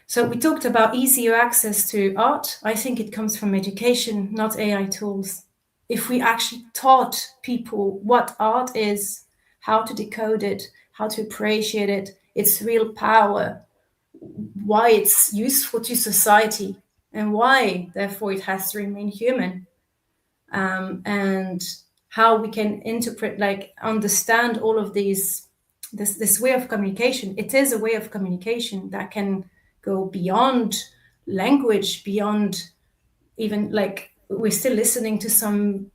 So we talked about easier access to art. I think it comes from education, not AI tools. If we actually taught people what art is, how to decode it, how to appreciate it, its real power, why it's useful to society, and why, therefore, it has to remain human, and how we can interpret, like, understand all of these, this way of communication. It is a way of communication that can go beyond language, beyond even, like, we're still listening to some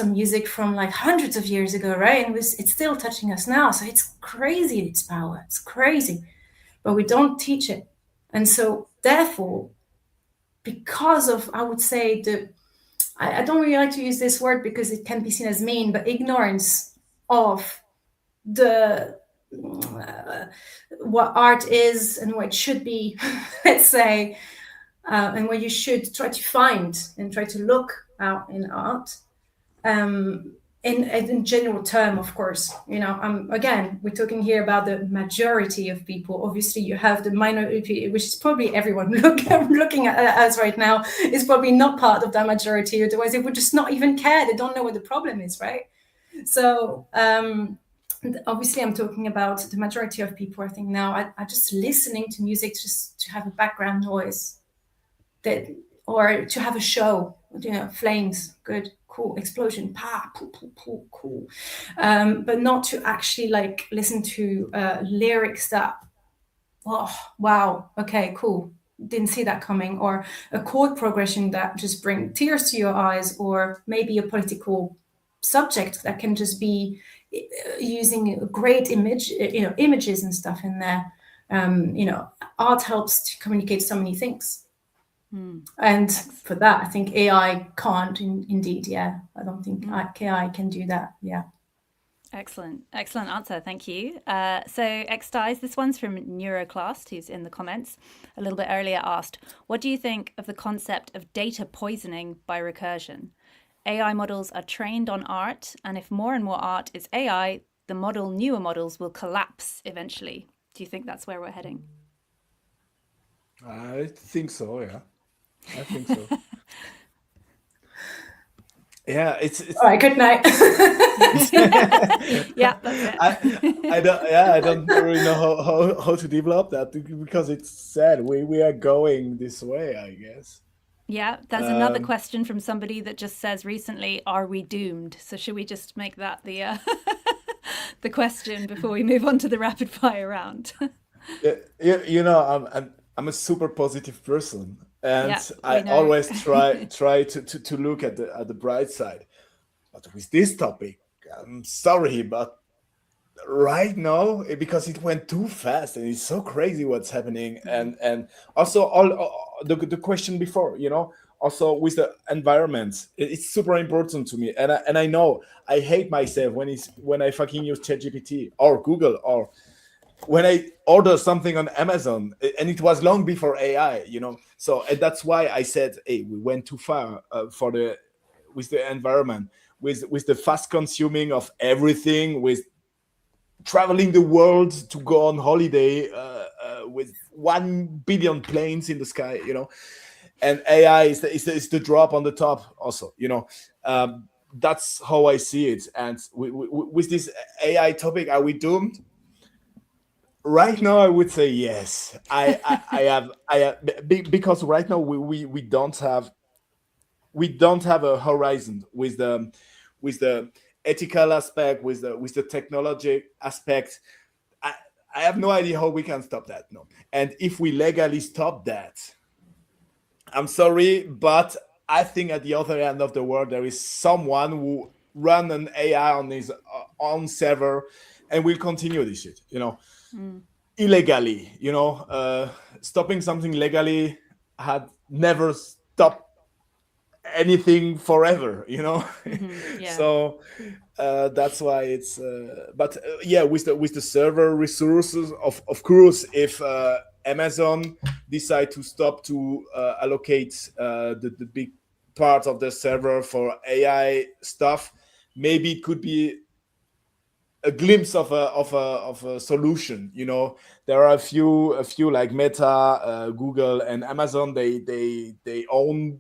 music from like hundreds of years ago, right? And it's still touching us now. So it's crazy, its power. It's crazy, but we don't teach it. And so therefore, because of, I would say, I don't really like to use this word because it can be seen as mean, but ignorance of the what art is and what it should be, let's say, and what you should try to find and try to look out in art. In general term, of course, again, we're talking here about the majority of people. Obviously, you have the minority, which is probably everyone looking at us right now, is probably not part of that majority. Otherwise, they would just not even care. They don't know what the problem is, right? So obviously, I'm talking about the majority of people. I think now are just listening to music just to have a background noise, or to have a show. Flames, good, cool, explosion, pa, poo, poo, poo, cool, but not to actually like listen to lyrics that, oh wow, okay, cool, didn't see that coming, or a chord progression that just bring tears to your eyes, or maybe a political subject that can just be using great images and stuff in there. Art helps to communicate so many things. And for that, I think AI can't indeed. Yeah, I don't think AI can do that. Yeah. Excellent answer. Thank you. So Extize, this one's from Neuroclast, who's in the comments a little bit earlier, asked, what do you think of the concept of data poisoning by recursion? AI models are trained on art, and if more and more art is AI, the newer models will collapse eventually. Do you think that's where we're heading? I think so, yeah. I think so. Yeah, it's all right. Good night. Yeah, that's it. I don't really know how to develop that, because it's sad. We are going this way, I guess. Yeah, there's another question from somebody that just says recently, are we doomed? So should we just make that the the question before we move on to the rapid fire round? I'm a super positive person, and yeah, I always try to look at the bright side. But with this topic, I'm sorry, but right now, because it went too fast and it's so crazy what's happening, and also all the question before, also with the environment, it's super important to me, and I know I hate myself when I fucking use ChatGPT or Google, or when I order something on Amazon, and it was long before AI, So and that's why I said, hey, we went too far with the environment, with the fast consuming of everything, with traveling the world to go on holiday with 1 billion planes in the sky, and AI is the drop on the top also, that's how I see it. And with this AI topic, are we doomed? Right now, I would say yes. Because right now we don't have a horizon with the ethical aspect, with the technology aspect. I have no idea how we can stop that. No, and if we legally stop that, I'm sorry, but I think at the other end of the world there is someone who run an AI on his own server and will continue this shit. Illegally. Stopping something legally had never stopped anything forever. Yeah. So that's why it's but yeah, with the server resources, of course, if Amazon decide to stop to allocate the big part of the server for AI stuff, maybe it could be a glimpse of a solution. There are a few like Meta, Google, and Amazon. They own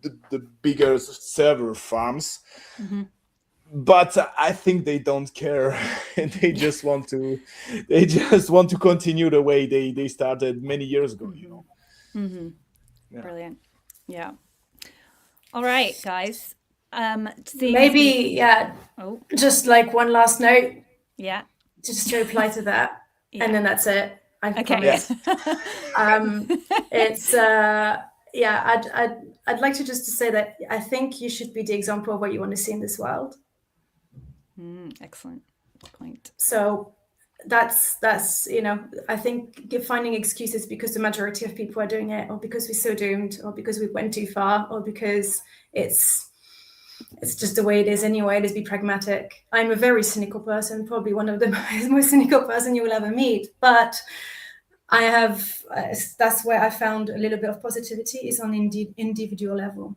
the bigger server farms. But I think they don't care. And they just want to continue the way they started many years ago. Yeah. Brilliant. Yeah. All right, guys. Maybe, yeah, Oh, just like one last note, yeah. just to reply to that, Yeah. and then that's it. I Okay. promise. It's I'd like to just to say that I think you should be the example of what you want to see in this world. Excellent point. So that's I think finding excuses because the majority of people are doing it, or because we're so doomed, or because we went too far, or because it's just the way it is anyway. Let's be pragmatic. I'm a very cynical person, probably one of the most cynical person you will ever meet, but I have that's where I found a little bit of positivity, is on the individual level.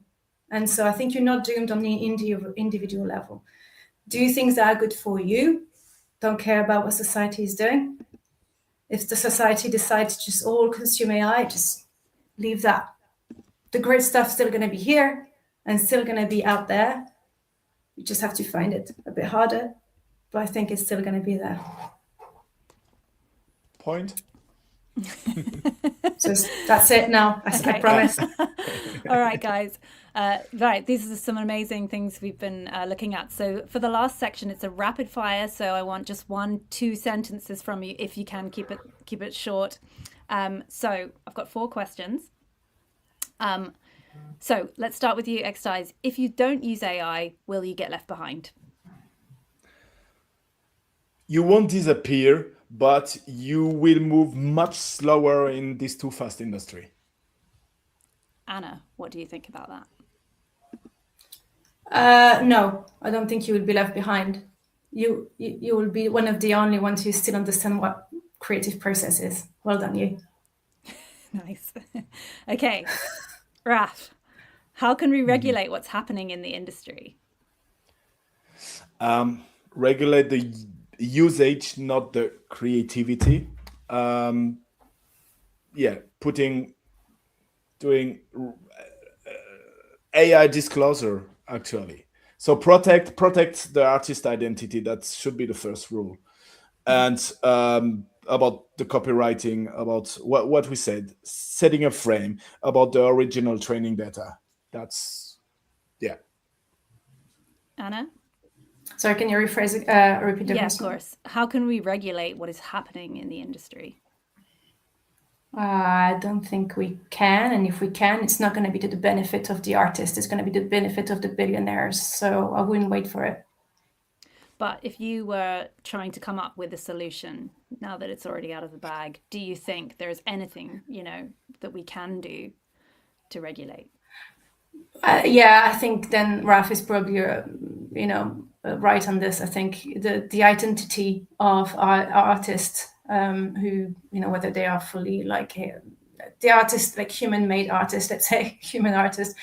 And so I think you're not doomed on the individual level. Do things that are good for you. Don't care about what society is doing. If the society decides to just all consume AI, just leave that. The great stuff's still going to be here and still going to be out there. You just have to find it a bit harder, but I think it's still going to be there. Point. So that's it now. I promise. All right, guys. Right, these are some amazing things we've been looking at. So for the last section, it's a rapid fire. So I want just 1-2 sentences from you, if you can keep it short. So I've got 4 questions. So let's start with you, Extize. If you don't use AI, will you get left behind? You won't disappear, but you will move much slower in this too fast industry. Anna, what do you think about that? No, I don't think you will be left behind. You will be one of the only ones who still understand what creative process is. Well done, you. Nice. Okay, Raf, how can we regulate what's happening in the industry? Regulate the usage, not the creativity. Doing AI disclosure, actually. So protect the artist identity. That should be the first rule. And about the copywriting, about what we said, setting a frame, about the original training data. That's, yeah. Anna? Sorry, can you rephrase it? Repeat the question? Yeah, of course. How can we regulate what is happening in the industry? I don't think we can. And if we can, it's not going to be to the benefit of the artist. It's going to be the benefit of the billionaires. So I wouldn't wait for it. But if you were trying to come up with a solution, now that it's already out of the bag, do you think there's anything, that we can do to regulate? Yeah, I think then Raf is probably, right on this. I think the identity of our artists, who, whether they are fully like the artist, like human-made artist, let's say, human artist,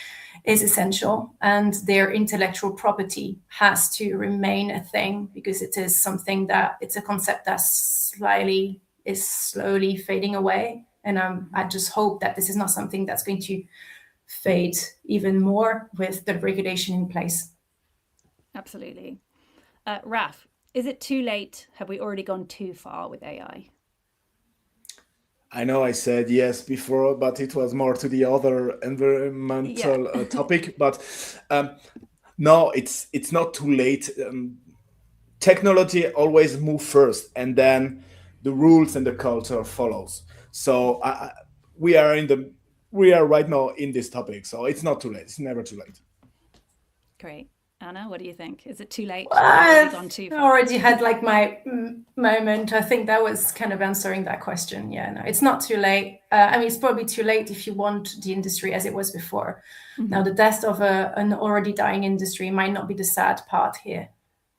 is essential, and their intellectual property has to remain a thing, because it is something that it's a concept that is slowly fading away. And I just hope that this is not something that's going to fade even more with the regulation in place. Absolutely. Raf, is it too late? Have we already gone too far with AI? I know I said yes before, but it was more to the other environmental topic. But no, it's not too late. Technology always move first, and then the rules and the culture follows. So we are right now in this topic. So it's not too late. It's never too late. Great. Anna, what do you think? Is it too late? Have we already gone too far? I already had like my moment. I think that was kind of answering that question. Yeah, no, it's not too late. I mean, it's probably too late if you want the industry as it was before. Now, the death of an already dying industry might not be the sad part here.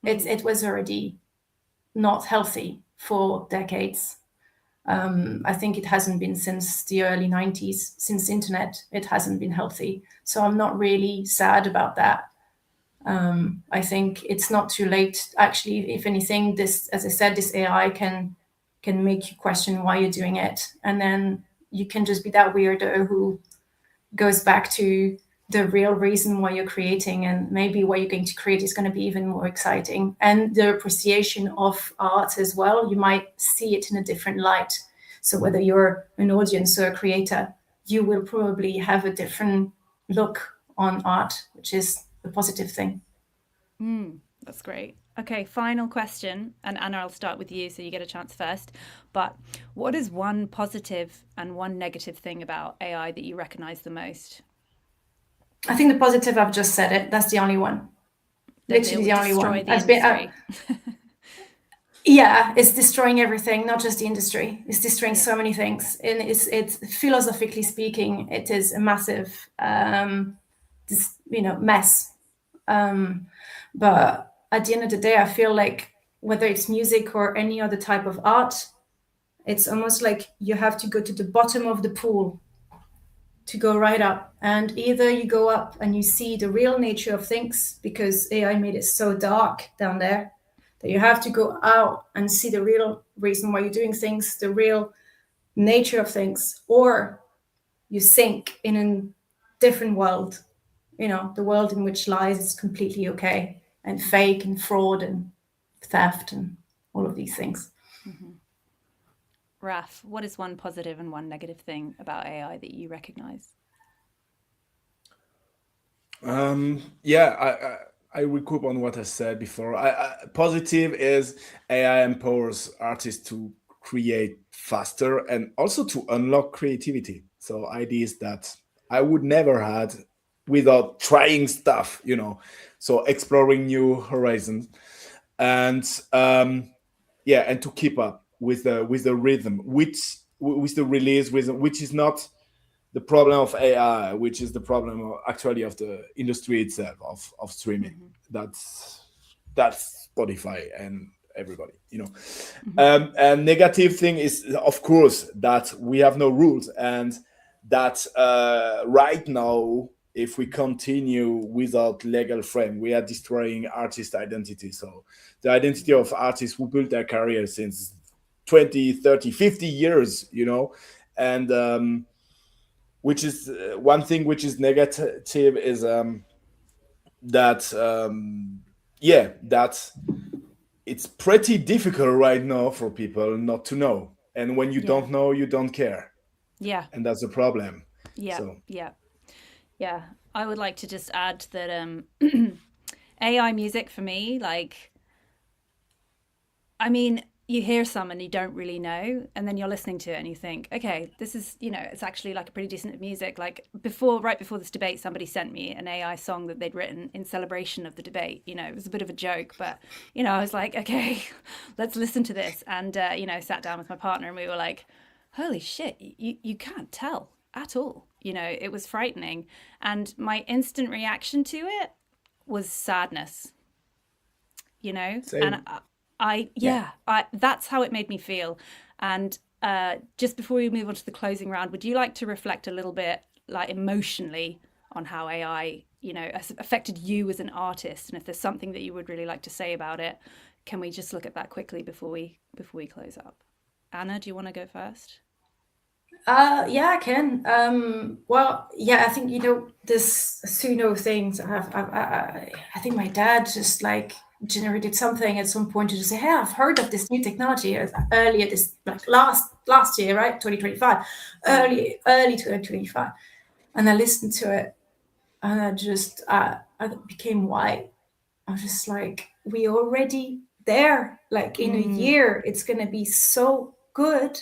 It was already not healthy for decades. I think it hasn't been since the early 90s, since internet, it hasn't been healthy. So I'm not really sad about that. I think it's not too late. Actually, if anything, this, as I said, this AI can make you question why you're doing it. And then you can just be that weirdo who goes back to the real reason why you're creating, and maybe what you're going to create is going to be even more exciting. And the appreciation of art as well, you might see it in a different light. So whether you're an audience or a creator, you will probably have a different look on art, which is a positive thing. That's great. Okay, final question. And Anna, I'll start with you so you get a chance first. But what is one positive and one negative thing about AI that you recognize the most? I think the positive, I've just said it. That's the only one. Literally the only one. Yeah, it's destroying everything, not just the industry. It's destroying so many things. And it's philosophically speaking, it is a massive, mess. But at the end of the day, I feel like whether it's music or any other type of art, it's almost like you have to go to the bottom of the pool to go right up. And either you go up and you see the real nature of things, because AI made it so dark down there that you have to go out and see the real reason why you're doing things, the real nature of things, or you sink in a different world, the world in which lies is completely okay, and fake and fraud and theft and all of these things. Raf, what is one positive and one negative thing about AI that you recognize? I recoup on what I said before. Positive is AI empowers artists to create faster and also to unlock creativity. So ideas that I would never had without trying stuff, so exploring new horizons. And and to keep up with the rhythm, with the release rhythm, which is not the problem of AI, which is the problem actually of the industry itself of streaming. That's Spotify and everybody, And negative thing is, of course, that we have no rules, and that right now, if we continue without legal frame, we are destroying artist identity. So the identity of artists who built their career since 20, 30, 50 years, and which is one thing which is negative is that it's pretty difficult right now for people not to know. And when you don't know, you don't care. Yeah. And that's a problem. Yeah. I would like to just add that AI music for me, you hear some and you don't really know, and then you're listening to it and you think, okay, this is, it's actually like a pretty decent music. Like right before this debate, somebody sent me an AI song that they'd written in celebration of the debate. It was a bit of a joke, but, I was like, okay, let's listen to this. And, sat down with my partner and we were like, holy shit, you can't tell at all. It was frightening. And my instant reaction to it was sadness, Same. And that's how it made me feel. And just before we move on to the closing round, would you like to reflect a little bit, emotionally, how AI, has affected you as an artist, and if there's something that you would really like to say about it, can we just look at that quickly before we close up? Anna, do you want to go first? Yeah, I can. Well, yeah, I think this Suno things. I think my dad just like generated something at some point to just say, "Hey, I've heard of this new technology earlier this like last year, right? 2025, early 2025," and I listened to it, and I became white. I was just like, we already there. Like in a year, it's gonna be so good.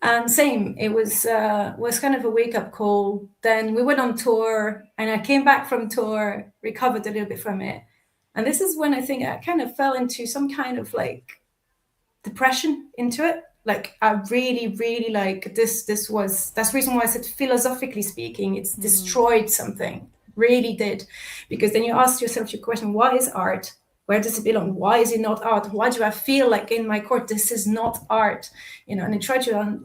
And same, it was kind of a wake up call. Then we went on tour, and I came back from tour, recovered a little bit from it, and this is when I think I kind of fell into some kind of like depression into it. Like I really like this. That's the reason why I said philosophically speaking, it's destroyed something. Really did, because then you ask yourself your question: what is art? Where does it belong? Why is it not art? Why do I feel like in my core this is not art? And I try to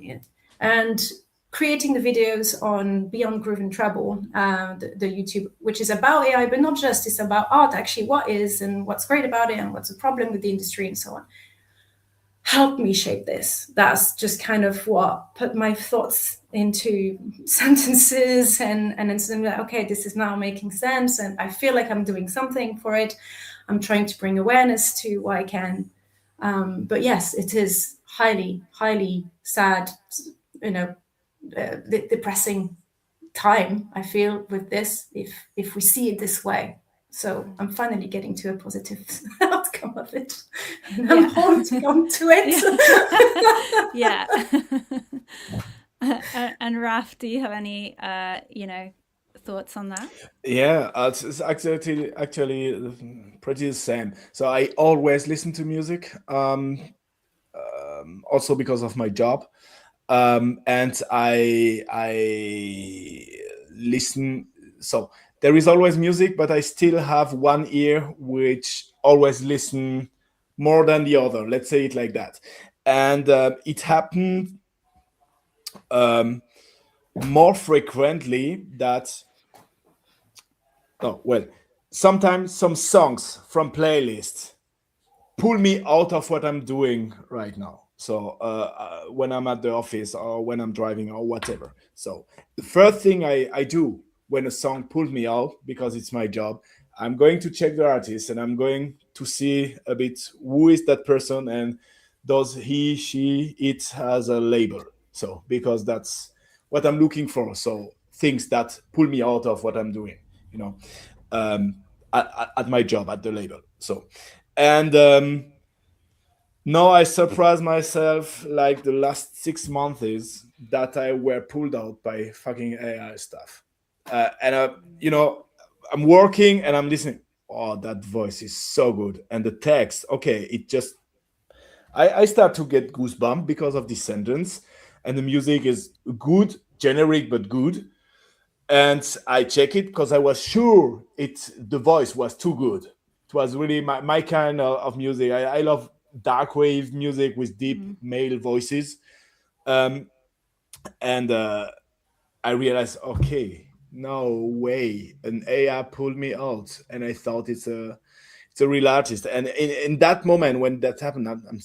and creating the videos on Beyond Groove and Treble, the YouTube, which is about AI, but not just. It's about art, actually. What is and what's great about it, and what's the problem with the industry, and so on. Help me shape this. That's just kind of what put my thoughts into sentences, and then something like, okay, this is now making sense, and I feel like I'm doing something for it. I'm trying to bring awareness to what I can. But yes, it is highly sad, depressing time, I feel, with this, if we see it this way. So I'm finally getting to a positive outcome of it, and I'm holding on to it. Yeah. And Raf, do you have any thoughts on that? Yeah, it's actually pretty the same. So I always listen to music, also because of my job, and I listen. So there is always music, but I still have one ear which always listen more than the other. Let's say it like that. And it happened more frequently that sometimes some songs from playlists pull me out of what I'm doing right now. So when I'm at the office or when I'm driving or whatever. So the first thing I do when a song pulls me out, because it's my job, I'm going to check the artist, and I'm going to see a bit who is that person, and does he, she, it has a label. So because that's what I'm looking for. So things that pull me out of what I'm doing, at my job at the label. So, and now I surprise myself like the last 6 months is that I were pulled out by fucking AI stuff. And I'm working and I'm listening. Oh, that voice is so good. And the text, okay, it just I start to get goosebumps because of this sentence. And the music is good, generic but good. And I check it because I was sure the voice was too good. It was really my kind of music. I love dark wave music with deep male voices. And I realized, okay, no way, an AI pulled me out, and I thought it's a real artist. And in that moment when that happened, I'm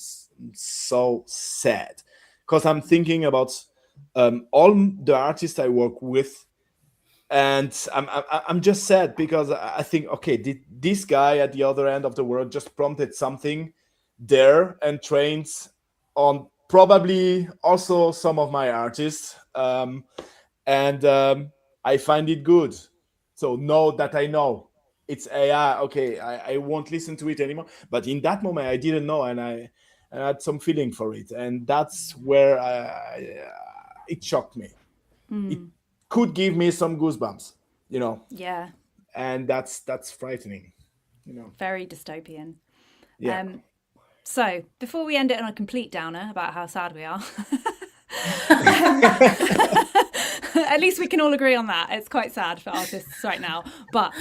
so sad because I'm thinking about all the artists I work with, and I'm just sad because I think, okay, did this guy at the other end of the world just prompted something there and trains on probably also some of my artists, and I find it good. So know that I know it's AI. Okay, I won't listen to it anymore. But in that moment, I didn't know, and I had some feeling for it, and that's where it shocked me. It could give me some goosebumps, Yeah. and that's frightening, Very dystopian. Yeah. So before we end it on a complete downer about how sad we are, At least we can all agree on that. It's quite sad for artists right now. But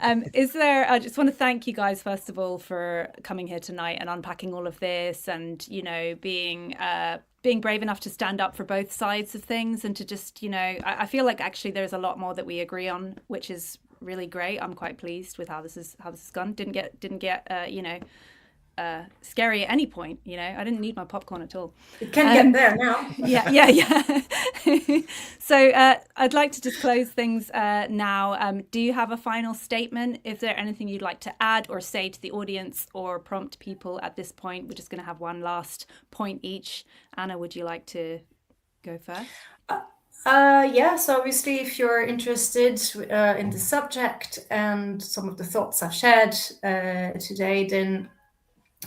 I just want to thank you guys, first of all, for coming here tonight and unpacking all of this and, being brave enough to stand up for both sides of things and to just, I feel like actually there's a lot more that we agree on, which is really great. I'm quite pleased with how this has gone. Didn't get scary at any point. I didn't need my popcorn at all. It can get there now. yeah. So I'd like to just close things now. Do you have a final statement? Is there anything you'd like to add or say to the audience or prompt people at this point? We're just going to have one last point each. Anna, would you like to go first? Yes, obviously, if you're interested in the subject and some of the thoughts I've shared today, then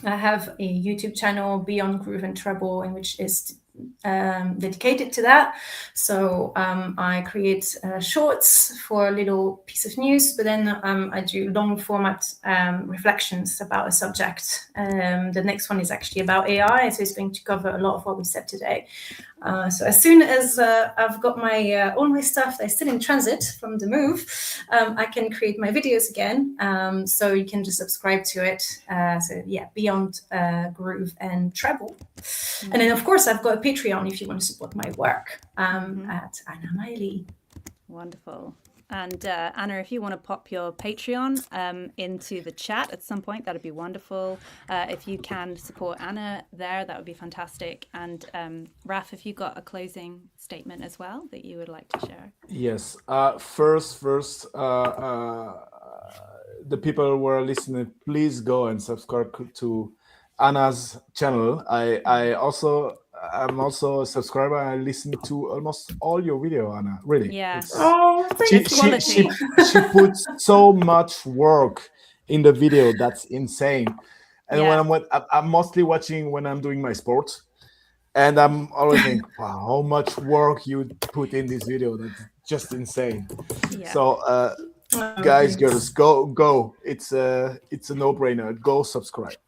I have a YouTube channel, Beyond Groove and Treble, in which is dedicated to that. So I create shorts for a little piece of news, but then I do long format reflections about a subject. The next one is actually about AI, so it's going to cover a lot of what we said today. So as soon as I've got my all my stuff that's still in transit from the move, I can create my videos again. So you can just subscribe to it. So yeah, Beyond Groove and Treble. Mm-hmm. And then of course I've got a Patreon if you want to support my work at Anna Mylee. Wonderful. And Anna, if you want to pop your Patreon into the chat at some point, that'd be wonderful. If you can support Anna there, that would be fantastic. And Raf, if you got a closing statement as well that you would like to share. Yes. First, the people who are listening, please go and subscribe to Anna's channel. I'm also a subscriber. I listen to almost all your video, Anna. Really. Yeah. She puts so much work in the video. That's insane. And when I'm mostly watching when I'm doing my sports, and I'm always thinking, wow, how much work you put in this video. That's just insane. Yeah. So, guys, girls, go. It's a no-brainer. Go subscribe.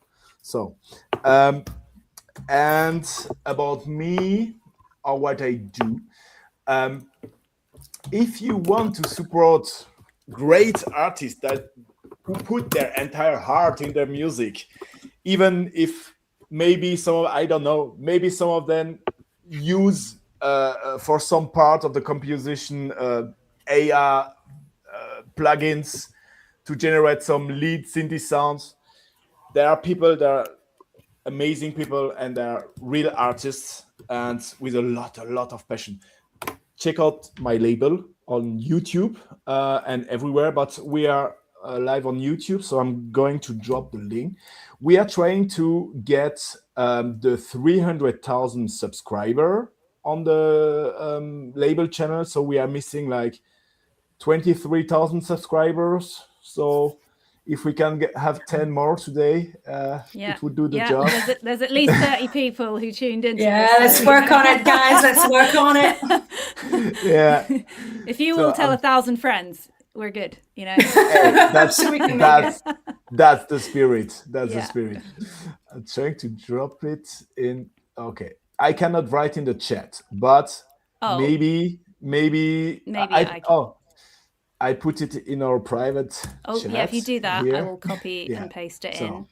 So, and about me or what I do, if you want to support great artists who put their entire heart in their music, even if maybe some of them use for some part of the composition AI plugins to generate some lead synthi sounds. There are people that are amazing people and they're real artists and with a lot of passion. Check out my label on YouTube and everywhere, but we are live on YouTube, so I'm going to drop the link. We are trying to get the 300,000 subscriber on the label channel, so we are missing like 23,000 subscribers. So if we can have 10 more today, it would do the job. There's at least 30 people who tuned in. Let's work on it, guys. Let's work on it. Yeah. If you will tell 1,000 friends, we're good. Hey, that's the spirit. That's the spirit. I'm trying to drop it in. Okay. I cannot write in the chat, but maybe I put it in our private chat. Yeah, if you do that, I will copy and paste it in.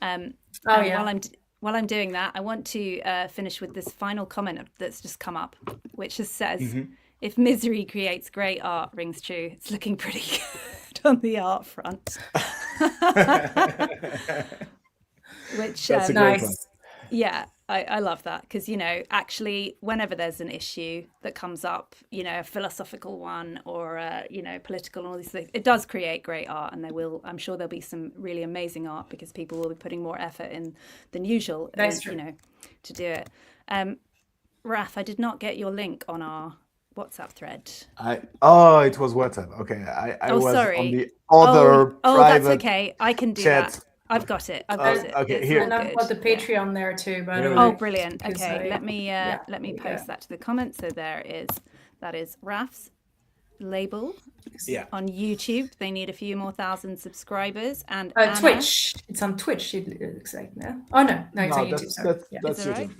While I'm doing that, I want to finish with this final comment that's just come up, which just says, if misery creates great art, rings true. It's looking pretty good on the art front. Which that's a great one. Yeah, I love that because, actually, whenever there's an issue that comes up, a philosophical one or, political and all these things, it does create great art. And I'm sure there'll be some really amazing art because people will be putting more effort in than usual, to do it. Raf, I did not get your link on our WhatsApp thread. It was WhatsApp. Okay. I was sorry. On the other private that's okay. I can do chat. that. I've got it. Okay, here. And I've got the Patreon there too, by the way. Brilliant. Okay, let me post that to the comments. So that is Raf's label on YouTube. They need a few more thousand subscribers. And Twitch. It's on Twitch, it looks like now. Oh no, it's on YouTube. That's it. Right?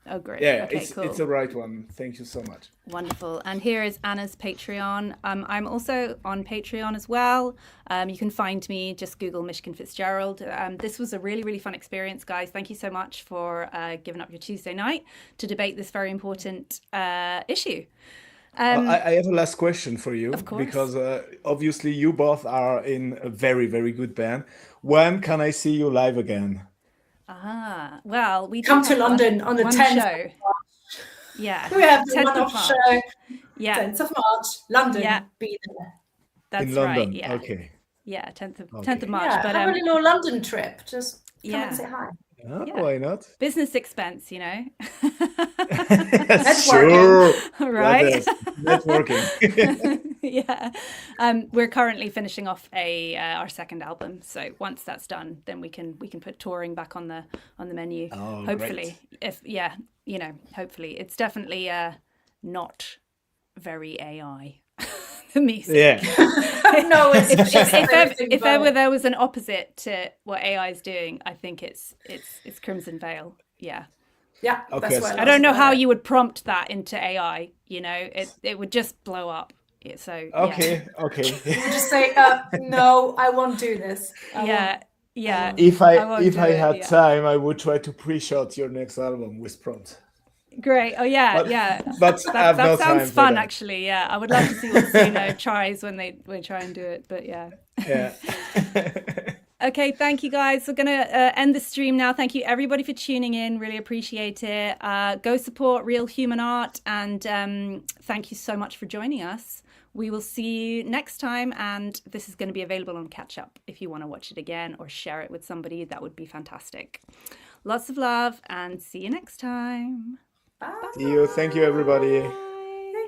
Oh, great. Yeah, Okay, it's cool. the right one. Thank you so much. Wonderful. And here is Anna's Patreon. I'm also on Patreon as well. You can find me, just Google Mishkin Fitzgerald. This was a really, really fun experience, guys. Thank you so much for giving up your Tuesday night to debate this very important issue. I have a last question for you. Of course. Because obviously you both are in a very, very good band. When can I see you live again? Well, we do Come to have London on the one 10th. show. Yeah. We have the 10th of one-off March. show. Yeah, 10th of March, London. Yeah. Be there. that's In right. London. Yeah. Okay. Yeah, 10th of Okay. March. Yeah, But have a little London trip. Just come yeah. and say hi. Yeah. Why not? Business expense, you know. Sure. Right? Networking. Yeah. We're currently finishing off our second album, so once that's done, then we can put touring back on the menu. Oh, hopefully. great. Hopefully. It's definitely not very AI. The music. Yeah. No, it's just If ever there was an opposite to what AI is doing, I think it's Crimson Veil. Yeah. Yeah. Okay, That's what I don't know how you would prompt that into AI. You know, it would just blow up. So Okay. Okay. You just say, no, I won't do this. Yeah. If won't do I it, had yeah. time, I would try to pre-shot your next album with prompt. Great. Oh yeah, But- yeah. But I have no That time sounds for fun, that. actually. Yeah, I would love to see what Suno tries when they try and do it. But yeah. Yeah. Okay, thank you guys. We're gonna end the stream now. Thank you everybody for tuning in. Really appreciate it. Go support real human art, and thank you so much for joining us. We will see you next time, and this is going to be available on Catch Up if you want to watch it again or share it with somebody. That would be fantastic. Lots of love, and see you next time. Bye. See you. Thank you, everybody.